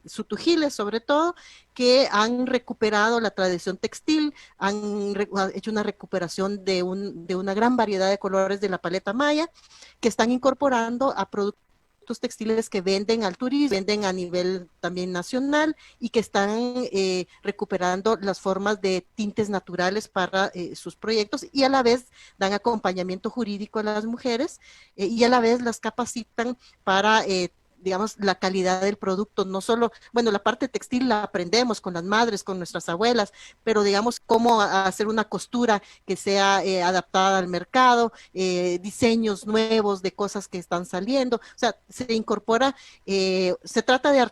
F: sutujiles, sobre todo, que han recuperado la tradición textil, han hecho una recuperación de una gran variedad de colores de la paleta maya, que están incorporando a productos textiles que venden al turismo, venden a nivel también nacional y que están recuperando las formas de tintes naturales para sus proyectos y a la vez dan acompañamiento jurídico a las mujeres y a la vez las capacitan para digamos, la calidad del producto, no solo, bueno, la parte textil la aprendemos con las madres, con nuestras abuelas, pero digamos, cómo hacer una costura que sea adaptada al mercado, diseños nuevos de cosas que están saliendo, o sea, se incorpora, se trata de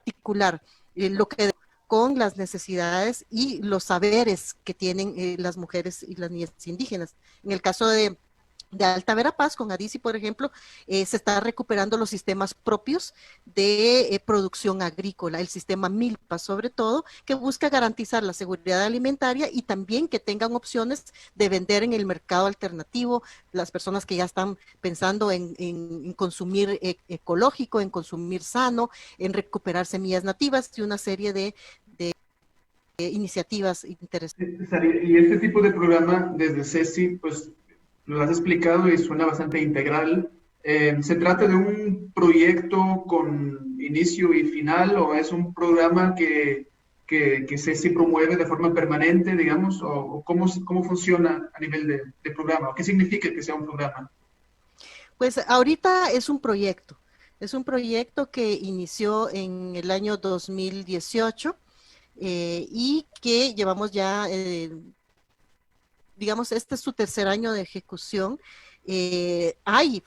F: articular lo que con las necesidades y los saberes que tienen las mujeres y las niñas indígenas. En el caso de Alta Verapaz, con ADICI, por ejemplo, se está recuperando los sistemas propios de producción agrícola, el sistema MILPA sobre todo, que busca garantizar la seguridad alimentaria y también que tengan opciones de vender en el mercado alternativo, las personas que ya están pensando en consumir ecológico, en consumir sano, en recuperar semillas nativas y una serie de iniciativas interesantes.
C: Y este tipo de programa desde CECI, pues lo has explicado y suena bastante integral. ¿Se trata de un proyecto con inicio y final o es un programa que que se promueve de forma permanente, digamos, o cómo funciona a nivel de programa, o qué significa que sea un programa?
F: Pues ahorita es un proyecto. Es un proyecto que inició en el año 2018 y que llevamos ya, digamos, este es su tercer año de ejecución. Hay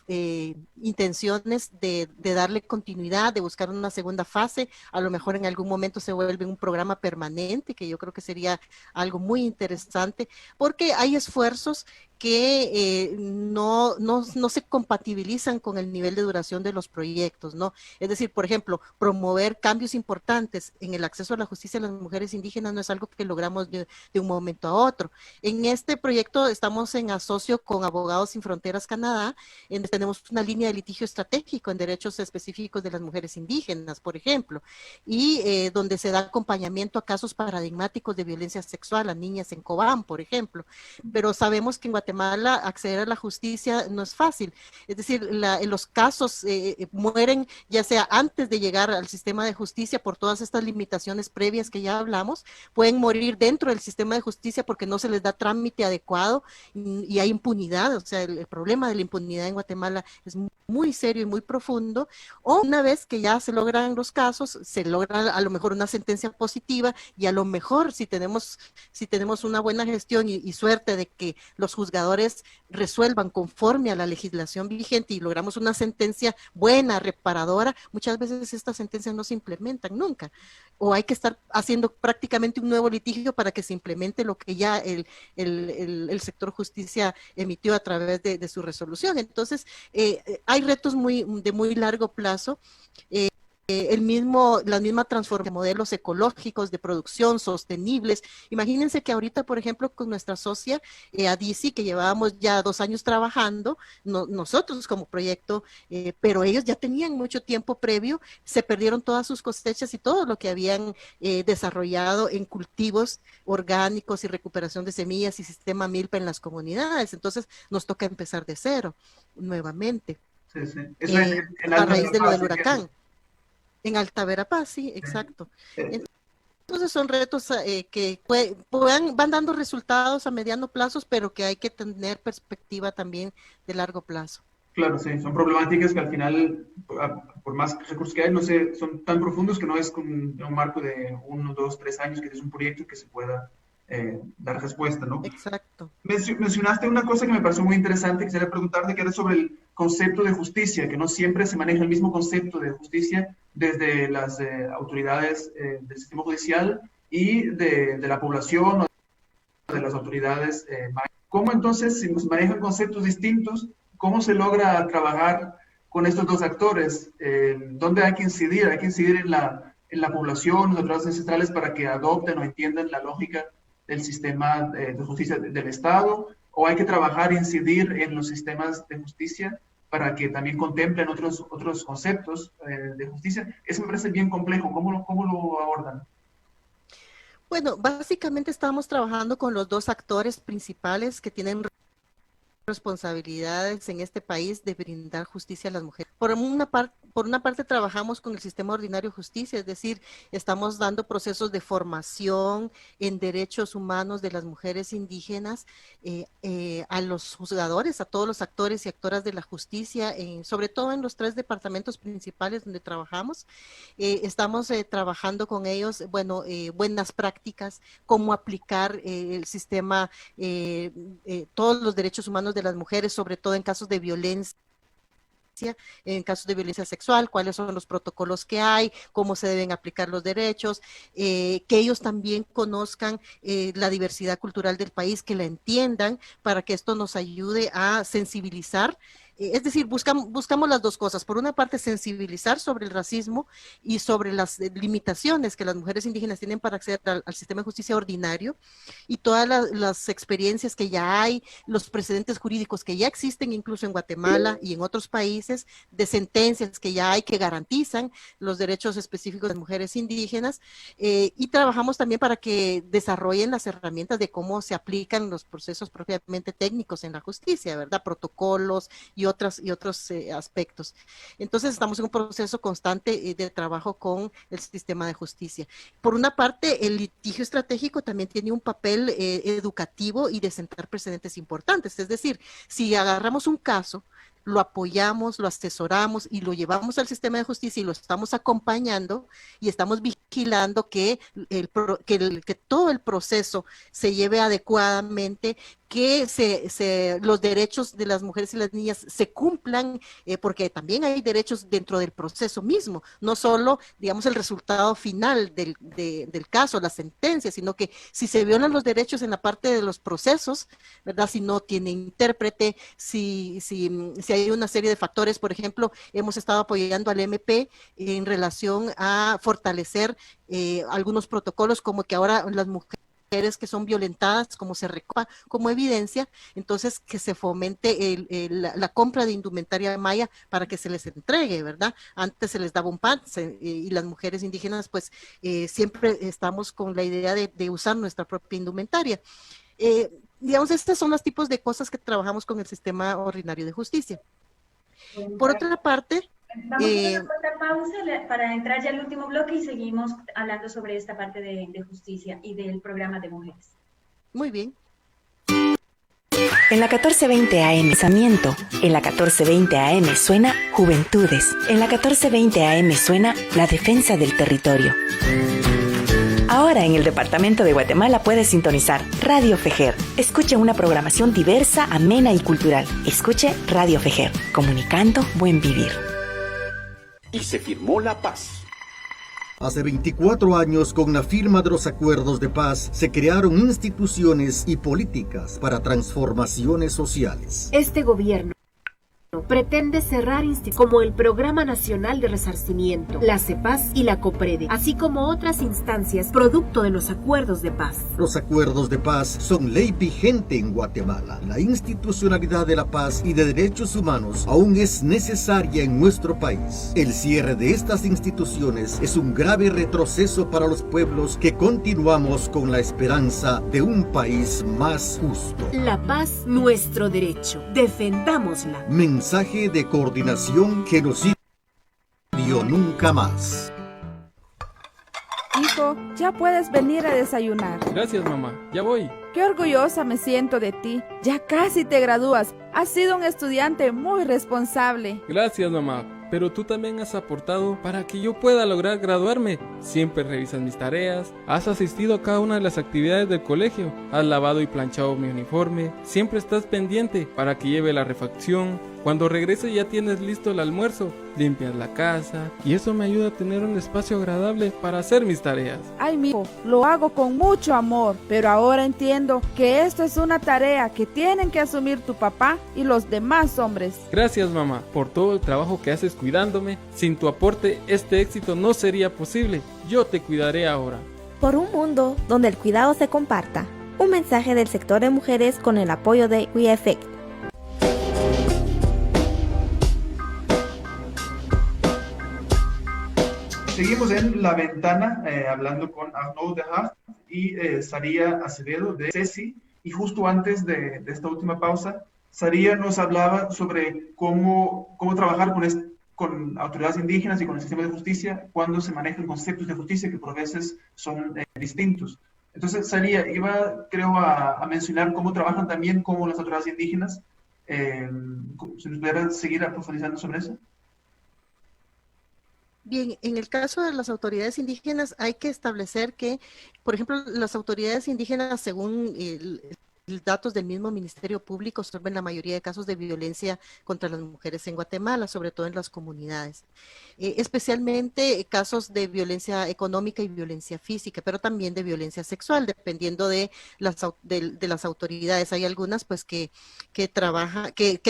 F: intenciones de darle continuidad, de buscar una segunda fase, a lo mejor en algún momento se vuelve un programa permanente, que yo creo que sería algo muy interesante, porque hay esfuerzos que no se compatibilizan con el nivel de duración de los proyectos, ¿no? Es decir, por ejemplo, promover cambios importantes en el acceso a la justicia de las mujeres indígenas no es algo que logramos de un momento a otro. En este proyecto estamos en asocio con Abogados Sin Fronteras Canadá, en donde tenemos una línea de litigio estratégico en derechos específicos de las mujeres indígenas, por ejemplo, y donde se da acompañamiento a casos paradigmáticos de violencia sexual a niñas en Cobán, por ejemplo. Pero sabemos que en Guatemala acceder a la justicia no es fácil, es decir, los casos mueren ya sea antes de llegar al sistema de justicia por todas estas limitaciones previas que ya hablamos, pueden morir dentro del sistema de justicia porque no se les da trámite adecuado y hay impunidad, o sea, el problema de la impunidad en Guatemala es muy serio y muy profundo, o una vez que ya se logran los casos, se logra a lo mejor una sentencia positiva y a lo mejor si tenemos una buena gestión y suerte de que los juzgadores resuelvan conforme a la legislación vigente y logramos una sentencia buena, reparadora, muchas veces estas sentencias no se implementan nunca, o hay que estar haciendo prácticamente un nuevo litigio para que se implemente lo que ya el sector justicia emitió a través de su resolución. Entonces, hay retos de muy largo plazo. La misma transformación de modelos ecológicos de producción sostenibles. Imagínense que ahorita, por ejemplo, con nuestra socia ADICI, que llevábamos ya 2 años trabajando, nosotros como proyecto, pero ellos ya tenían mucho tiempo previo, se perdieron todas sus cosechas y todo lo que habían desarrollado en cultivos orgánicos y recuperación de semillas y sistema milpa en las comunidades. Entonces nos toca empezar de cero nuevamente.
C: Sí, sí.
F: A raíz de lo del huracán. En Alta Verapaz, sí, exacto. Entonces son retos que van dando resultados a mediano plazo, pero que hay que tener perspectiva también de largo plazo.
C: Claro, sí, son problemáticas que al final, por más recursos que hay, no sé, son tan profundos que no es con un marco de 1, 2, 3 años, que es un proyecto que se pueda dar respuesta, ¿no?
F: Exacto.
C: Mencionaste una cosa que me pareció muy interesante, quisiera preguntarte, que era sobre el concepto de justicia, que no siempre se maneja el mismo concepto de justicia desde las autoridades del sistema judicial y de la población o de las autoridades. ¿Cómo entonces, si nos manejan conceptos distintos, cómo se logra trabajar con estos dos actores? ¿Dónde hay que incidir? ¿Hay que incidir en la población, en las autoridades ancestrales, para que adopten o entiendan la lógica del sistema de justicia del Estado? ¿O hay que trabajar e incidir en los sistemas de justicia para que también contemplen otros conceptos de justicia? Eso me parece bien complejo. ¿Cómo lo abordan?
F: Bueno, básicamente estamos trabajando con los dos actores principales que tienen responsabilidades en este país de brindar justicia a las mujeres. Por una parte trabajamos con el sistema ordinario de justicia, es decir, estamos dando procesos de formación en derechos humanos de las mujeres indígenas a los juzgadores, a todos los actores y actoras de la justicia, sobre todo en los 3 departamentos principales donde trabajamos. Estamos trabajando con ellos, buenas prácticas, cómo aplicar el sistema, todos los derechos humanos de las mujeres, sobre todo en casos de violencia, sexual, cuáles son los protocolos que hay, cómo se deben aplicar los derechos, que ellos también conozcan la diversidad cultural del país, que la entiendan, para que esto nos ayude a sensibilizar. Es decir, buscamos las dos cosas. Por una parte, sensibilizar sobre el racismo y sobre las limitaciones que las mujeres indígenas tienen para acceder al sistema de justicia ordinario, y todas las experiencias que ya hay, los precedentes jurídicos que ya existen incluso en Guatemala y en otros países, de sentencias que ya hay que garantizan los derechos específicos de las mujeres indígenas, y trabajamos también para que desarrollen las herramientas de cómo se aplican los procesos propiamente técnicos en la justicia, ¿verdad? Protocolos y otros aspectos. Entonces estamos en un proceso constante de trabajo con el sistema de justicia. Por una parte, el litigio estratégico también tiene un papel educativo y de sentar precedentes importantes. Es decir, si agarramos un caso, lo apoyamos, lo asesoramos y lo llevamos al sistema de justicia y lo estamos acompañando y estamos vigilando que todo el proceso se lleve adecuadamente, que los derechos de las mujeres y las niñas se cumplan, porque también hay derechos dentro del proceso mismo, no solo, digamos, el resultado final del caso, la sentencia, sino que si se violan los derechos en la parte de los procesos, ¿verdad? Si no tiene intérprete, si hay una serie de factores. Por ejemplo, hemos estado apoyando al MP en relación a fortalecer algunos protocolos, como que ahora las mujeres que son violentadas, como se recopa como evidencia, entonces que se fomente la compra de indumentaria maya para que se les entregue, ¿verdad? Antes se les daba un pan y las mujeres indígenas pues siempre estamos con la idea de usar nuestra propia indumentaria. Digamos, estos son los tipos de cosas que trabajamos con el sistema ordinario de justicia. Por otra parte,
D: vamos a hacer una corta pausa para entrar ya al último bloque y seguimos hablando sobre esta parte de justicia y del programa de mujeres.
F: Muy bien.
L: En la 1420 AM Pensamiento, en la 1420 AM suena Juventudes, en la 1420 AM suena La Defensa del Territorio. Ahora en el departamento de Guatemala puedes sintonizar Radio Fejer. Escuche una programación diversa, amena y cultural. Escuche Radio Fejer, comunicando buen vivir.
G: Y se firmó la paz.
H: Hace 24 años, con la firma de los acuerdos de paz, se crearon instituciones y políticas para transformaciones sociales.
I: Este gobierno pretende cerrar como el Programa Nacional de Resarcimiento, la CEPAZ y la COPREDE, así como otras instancias producto de los acuerdos de paz.
H: Los acuerdos de paz son ley vigente en Guatemala. La institucionalidad de la paz y de derechos humanos aún es necesaria en nuestro país. El cierre de estas instituciones es un grave retroceso para los pueblos que continuamos con la esperanza de un país más justo.
I: La paz, nuestro derecho. Defendámosla.
H: Mensaje de Coordinación Genocidio Nunca Más.
N: Hijo, ya puedes venir a desayunar.
O: Gracias, mamá. Ya voy.
N: Qué orgullosa me siento de ti. Ya casi te gradúas. Has sido un estudiante muy responsable.
O: Gracias, mamá. Pero tú también has aportado para que yo pueda lograr graduarme. Siempre revisas mis tareas, has asistido a cada una de las actividades del colegio, has lavado y planchado mi uniforme, siempre estás pendiente para que lleve la refacción. Cuando regreses ya tienes listo el almuerzo, limpias la casa y eso me ayuda a tener un espacio agradable para hacer mis tareas.
N: Ay, mi hijo, lo hago con mucho amor, pero ahora entiendo que esto es una tarea que tienen que asumir tu papá y los demás hombres.
O: Gracias, mamá, por todo el trabajo que haces cuidándome. Sin tu aporte, este éxito no sería posible. Yo te cuidaré ahora.
P: Por un mundo donde el cuidado se comparta. Un mensaje del sector de mujeres con el apoyo de We Effect.
C: Seguimos en La Ventana, hablando con Arnaud Dehaft y Saria Acevedo de CECI. Y justo antes de esta última pausa, Saria nos hablaba sobre cómo trabajar con autoridades indígenas y con el sistema de justicia cuando se manejan conceptos de justicia que por veces son distintos. Entonces, Saria, creo, a mencionar cómo trabajan también con las autoridades indígenas. ¿Se nos pudiera seguir profundizando sobre eso?
F: Bien, en el caso de las autoridades indígenas hay que establecer que, por ejemplo, las autoridades indígenas, según datos del mismo Ministerio Público, observan la mayoría de casos de violencia contra las mujeres en Guatemala, sobre todo en las comunidades. Especialmente casos de violencia económica y violencia física, pero también de violencia sexual, dependiendo de las autoridades. Hay algunas pues que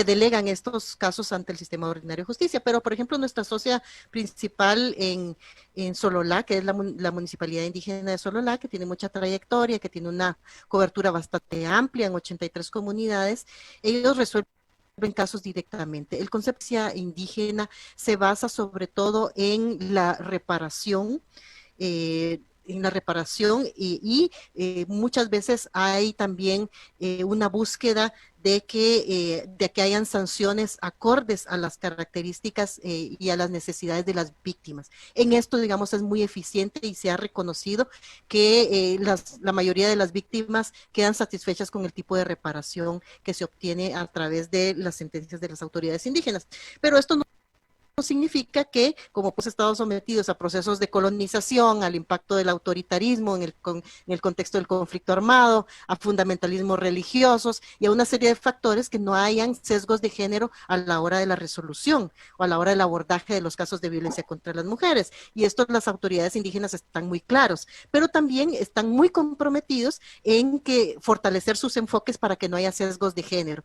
F: delegan estos casos ante el sistema ordinario de justicia, pero por ejemplo nuestra socia principal en Sololá, que es la municipalidad indígena de Sololá, que tiene mucha trayectoria, que tiene una cobertura bastante amplia en 83 comunidades, ellos resuelven casos directamente. El concepto indígena se basa sobre todo en la reparación, en la reparación y muchas veces hay también una búsqueda de que hayan sanciones acordes a las características y a las necesidades de las víctimas. En esto, digamos, es muy eficiente y se ha reconocido que la mayoría de las víctimas quedan satisfechas con el tipo de reparación que se obtiene a través de las sentencias de las autoridades indígenas. Pero esto no significa que, como pues estado sometidos a procesos de colonización, al impacto del autoritarismo en el contexto del conflicto armado, a fundamentalismos religiosos y a una serie de factores, que no hayan sesgos de género a la hora de la resolución o a la hora del abordaje de los casos de violencia contra las mujeres. Y esto las autoridades indígenas están muy claros, pero también están muy comprometidos en que fortalecer sus enfoques para que no haya sesgos de género.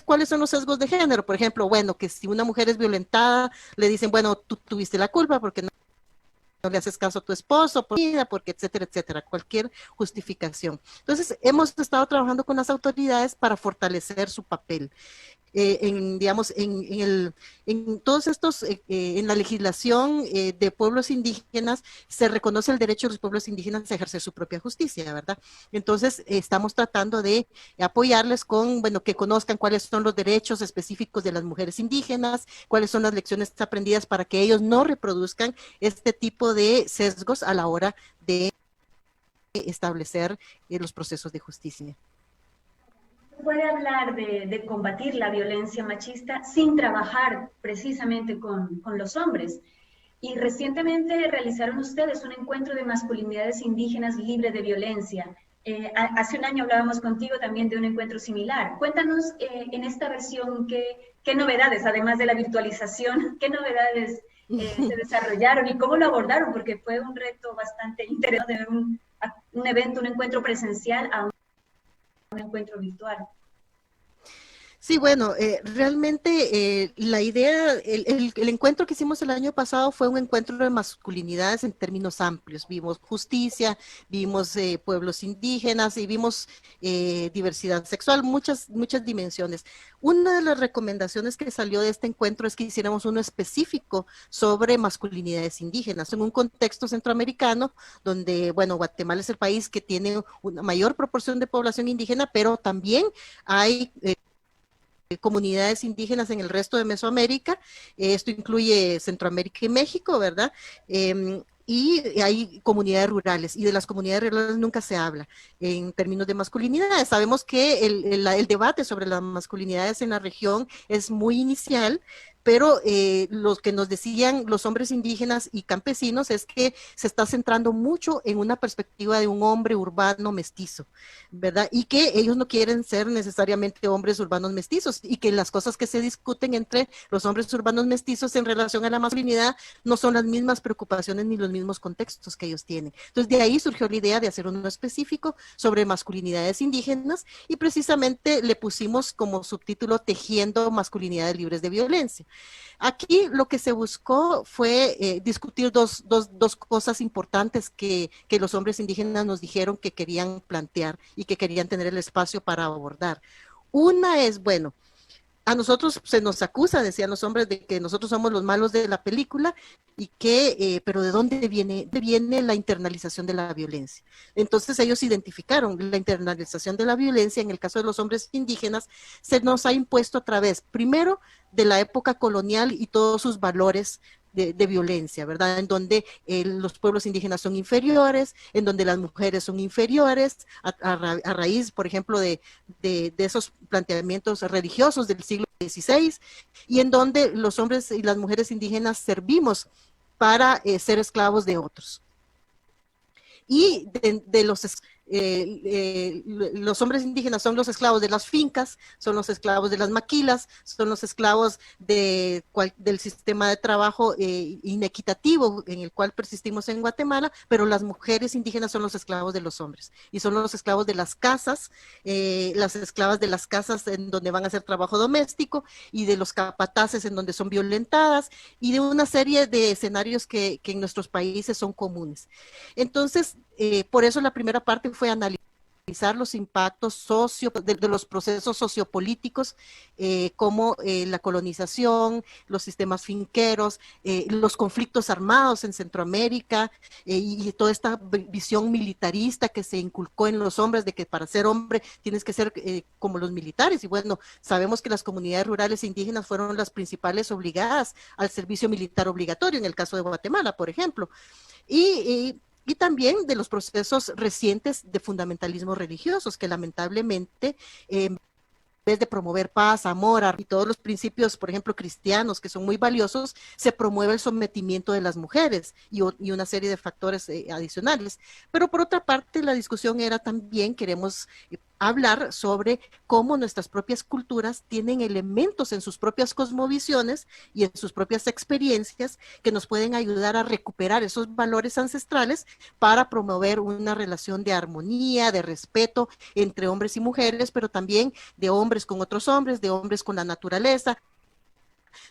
F: ¿Cuáles son los sesgos de género? Por ejemplo, bueno, que si una mujer es violentada, le dicen, bueno, tú tuviste la culpa porque no le haces caso a tu esposo, porque etcétera, etcétera, cualquier justificación. Entonces, hemos estado trabajando con las autoridades para fortalecer su papel. En todos estos, en la legislación de pueblos indígenas, se reconoce el derecho de los pueblos indígenas a ejercer su propia justicia, ¿verdad? Entonces, estamos tratando de apoyarles con, bueno, que conozcan cuáles son los derechos específicos de las mujeres indígenas, cuáles son las lecciones aprendidas para que ellos no reproduzcan este tipo de sesgos a la hora de establecer los procesos de justicia.
D: Puede hablar de combatir la violencia machista sin trabajar precisamente con los hombres. Y recientemente realizaron ustedes un encuentro de masculinidades indígenas libre de violencia. Hace un año hablábamos contigo también de un encuentro similar. Cuéntanos en esta versión qué novedades, además de la virtualización, qué novedades se desarrollaron y cómo lo abordaron, porque fue un reto bastante interesante de ver un evento, un encuentro presencial a un encuentro virtual.
F: Sí, bueno, realmente la idea, el encuentro que hicimos el año pasado fue un encuentro de masculinidades en términos amplios. Vimos justicia, vimos pueblos indígenas y vimos diversidad sexual, muchas dimensiones. Una de las recomendaciones que salió de este encuentro es que hiciéramos uno específico sobre masculinidades indígenas en un contexto centroamericano donde, bueno, Guatemala es el país que tiene una mayor proporción de población indígena, pero también hay comunidades indígenas en el resto de Mesoamérica. Esto incluye Centroamérica y México, ¿verdad? Y hay comunidades rurales, y de las comunidades rurales nunca se habla en términos de masculinidades. Sabemos que el debate sobre las masculinidades en la región es muy inicial, pero lo que nos decían los hombres indígenas y campesinos es que se está centrando mucho en una perspectiva de un hombre urbano mestizo, ¿verdad? Y que ellos no quieren ser necesariamente hombres urbanos mestizos, y que las cosas que se discuten entre los hombres urbanos mestizos en relación a la masculinidad no son las mismas preocupaciones ni los mismos contextos que ellos tienen. Entonces, de ahí surgió la idea de hacer uno específico sobre masculinidades indígenas, y precisamente le pusimos como subtítulo Tejiendo masculinidades libres de violencia. Aquí lo que se buscó fue discutir dos cosas importantes que los hombres indígenas nos dijeron que querían plantear y que querían tener el espacio para abordar. Una es, bueno, a nosotros se nos acusa, decían los hombres, de que nosotros somos los malos de la película, y que, pero ¿de dónde viene la internalización de la violencia? Entonces ellos identificaron la internalización de la violencia. En el caso de los hombres indígenas, se nos ha impuesto a través, primero, de la época colonial y todos sus valores de violencia, ¿verdad? En donde los pueblos indígenas son inferiores, en donde las mujeres son inferiores, a raíz, por ejemplo, de esos planteamientos religiosos del siglo XVI, y en donde los hombres y las mujeres indígenas servimos para ser esclavos de otros. Y los hombres indígenas son los esclavos de las fincas, son los esclavos de las maquilas, son los esclavos del sistema de trabajo inequitativo en el cual persistimos en Guatemala, pero las mujeres indígenas son los esclavos de los hombres, y son los esclavos de las casas, las esclavas de las casas en donde van a hacer trabajo doméstico, y de los capataces en donde son violentadas, y de una serie de escenarios que en nuestros países son comunes. Entonces, por eso la primera parte fue analizar los impactos de los procesos sociopolíticos, como la colonización, los sistemas finqueros, los conflictos armados en Centroamérica, y toda esta visión militarista que se inculcó en los hombres de que para ser hombre tienes que ser como los militares. Y bueno, sabemos que las comunidades rurales e indígenas fueron las principales obligadas al servicio militar obligatorio, en el caso de Guatemala, por ejemplo. Y también de los procesos recientes de fundamentalismos religiosos, que lamentablemente, en vez de promover paz, amor y todos los principios, por ejemplo, cristianos, que son muy valiosos, se promueve el sometimiento de las mujeres y una serie de factores adicionales. Pero por otra parte, la discusión era también, queremos hablar sobre cómo nuestras propias culturas tienen elementos en sus propias cosmovisiones y en sus propias experiencias que nos pueden ayudar a recuperar esos valores ancestrales para promover una relación de armonía, de respeto entre hombres y mujeres, pero también de hombres con otros hombres, de hombres con la naturaleza,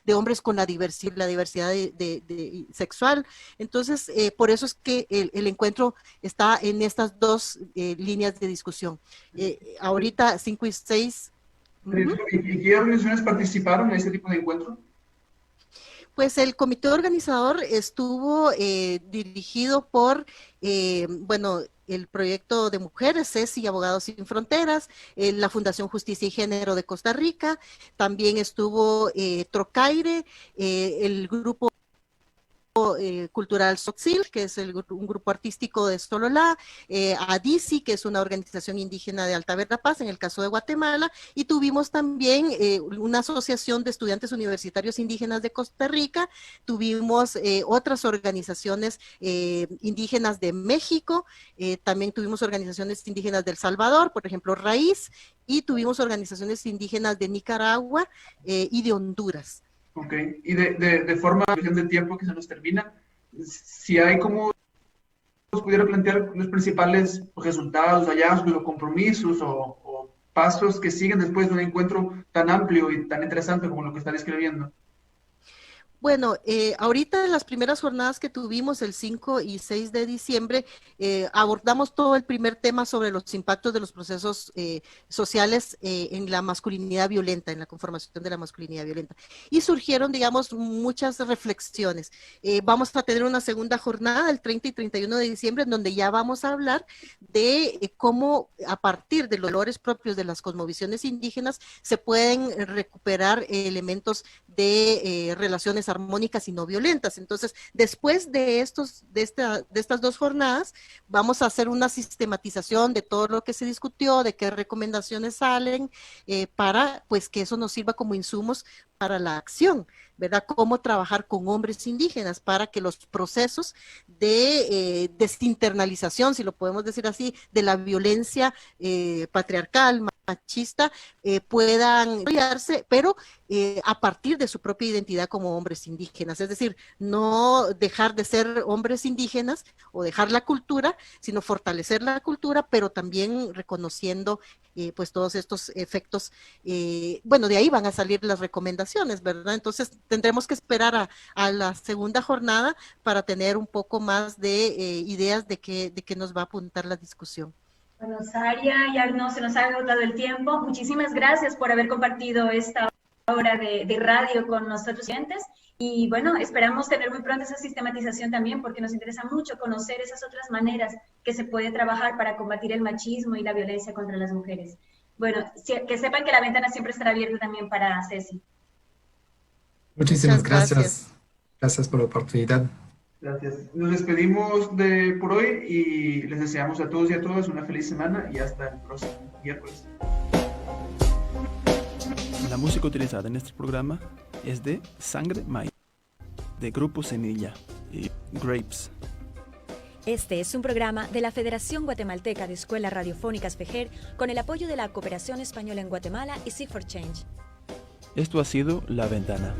F: de hombres con la diversidad de sexual. Entonces, por eso es que el encuentro está en estas dos líneas de discusión. Ahorita 5 y 6.
C: ¿Y qué organizaciones participaron en este tipo de encuentro?
F: Pues el comité organizador estuvo dirigido por, el proyecto de mujeres, CESI, Abogados Sin Fronteras, la Fundación Justicia y Género de Costa Rica, también estuvo Trocaire, el grupo cultural Soxil, que es un grupo artístico de Sololá, ADICI, que es una organización indígena de Alta Verapaz, en el caso de Guatemala, y tuvimos también una asociación de estudiantes universitarios indígenas de Costa Rica, tuvimos otras organizaciones indígenas de México, también tuvimos organizaciones indígenas de El Salvador, por ejemplo, Raíz, y tuvimos organizaciones indígenas de Nicaragua y de Honduras.
C: Ok, y de forma de tiempo que se nos termina, si hay como nos pudiera plantear los principales resultados, hallazgos o compromisos o pasos que siguen después de un encuentro tan amplio y tan interesante como lo que está describiendo.
F: Bueno, ahorita en las primeras jornadas que tuvimos, el 5 y 6 de diciembre, abordamos todo el primer tema sobre los impactos de los procesos sociales en la masculinidad violenta, en la conformación de la masculinidad violenta. Y surgieron, digamos, muchas reflexiones. Vamos a tener una segunda jornada, el 30 y 31 de diciembre, en donde ya vamos a hablar de cómo, a partir de los valores propios de las cosmovisiones indígenas, se pueden recuperar elementos de relaciones armónicas y no violentas. Entonces, después de estas dos jornadas, vamos a hacer una sistematización de todo lo que se discutió, de qué recomendaciones salen, para pues que eso nos sirva como insumos para la acción, ¿verdad? Cómo trabajar con hombres indígenas para que los procesos de desinternalización, si lo podemos decir así, de la violencia patriarcal, machista, puedan desarrollarse, pero a partir de su propia identidad como hombres indígenas, es decir, no dejar de ser hombres indígenas o dejar la cultura, sino fortalecer la cultura, pero también reconociendo pues todos estos efectos, bueno, de ahí van a salir las recomendaciones, ¿verdad? Entonces tendremos que esperar a la segunda jornada para tener un poco más de ideas de qué nos va a apuntar la discusión.
D: Bueno, Saria y Arno, se nos ha agotado el tiempo. Muchísimas gracias por haber compartido esta hora de radio con nosotros estudiantes. Y bueno, esperamos tener muy pronto esa sistematización también, porque nos interesa mucho conocer esas otras maneras que se puede trabajar para combatir el machismo y la violencia contra las mujeres. Bueno, que sepan que la ventana siempre estará abierta también para Ceci.
E: Muchísimas gracias. Gracias por la oportunidad.
C: Gracias. Nos despedimos por hoy y les deseamos a todos y a todas una feliz semana y hasta el próximo miércoles.
B: La música utilizada en este programa es de Sangre Maíz, de Grupo Semilla y Grapes.
A: Este es un programa de la Federación Guatemalteca de Escuelas Radiofónicas FEGER con el apoyo de la Cooperación Española en Guatemala y Seek for Change.
B: Esto ha sido La Ventana.